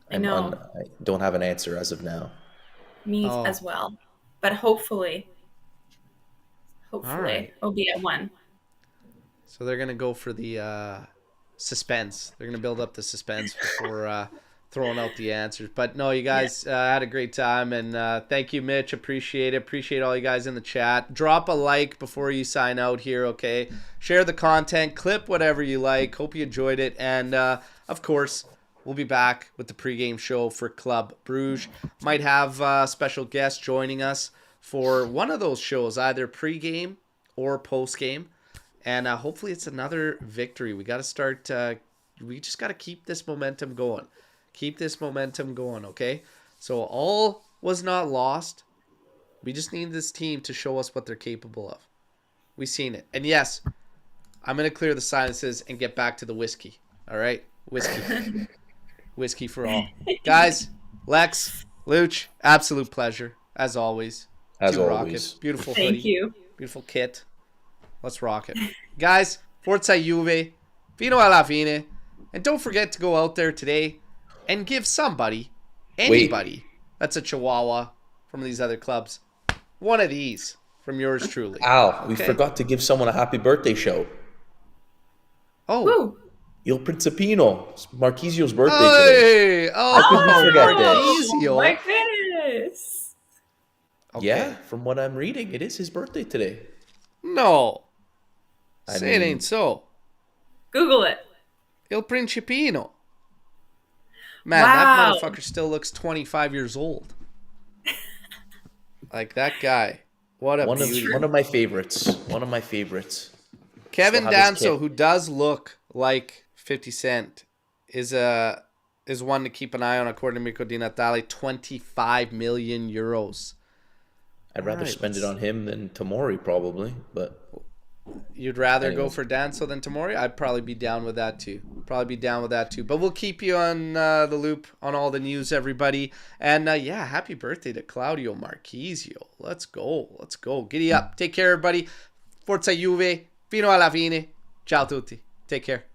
I know. I don't have an answer as of now. Me as well. But hopefully it'll be at 1. So they're going to go for the suspense. They're going to build up the suspense before throwing out the answers. But no, you guys had a great time. And thank you, Mitch. Appreciate it. Appreciate all you guys in the chat. Drop a like before you sign out here, okay? Share the content. Clip whatever you like. Hope you enjoyed it. And, of course, we'll be back with the pregame show for Club Brugge. Might have special guests joining us for one of those shows, either pregame or postgame. And hopefully it's another victory. We got to start, we just got to keep this momentum going. Keep this momentum going, okay? So all was not lost. We just need this team to show us what they're capable of. We've seen it. And yes, I'm going to clear the silences and get back to the whiskey. All right? Whiskey. Whiskey for all. Guys, Lex, Luch, absolute pleasure, as always. As always. Beautiful hoodie. Thank you. Beautiful kit. Let's rock it. Guys, Forza Juve, fino alla fine. And don't forget to go out there today and give somebody, anybody that's a Chihuahua from these other clubs, one of these from yours truly. Al, we forgot to give someone a happy birthday shout. Oh. Woo. Il Principino. It's Marquisio's birthday today. How could we forget this? Oh, my goodness. Okay. Yeah, from what I'm reading, it is his birthday today. No. I Say it ain't so. Google it. Il Principino. Man, Wow. that motherfucker still looks 25 years old. Like that guy. What a beauty. One of my favorites. One of my favorites. Kevin Danso, who does look like 50 Cent, is one to keep an eye on according to Mirko Di Natale. 25 million euros. I'd rather spend it on him than Tomori, probably. But you'd rather go for Danso than Tomori? I'd probably be down with that too. But we'll keep you on the loop on all the news, everybody. And happy birthday to Claudio Marchisio. Let's go. Giddy up. Take care, everybody. Forza Juve. Fino alla fine. Ciao tutti. Take care.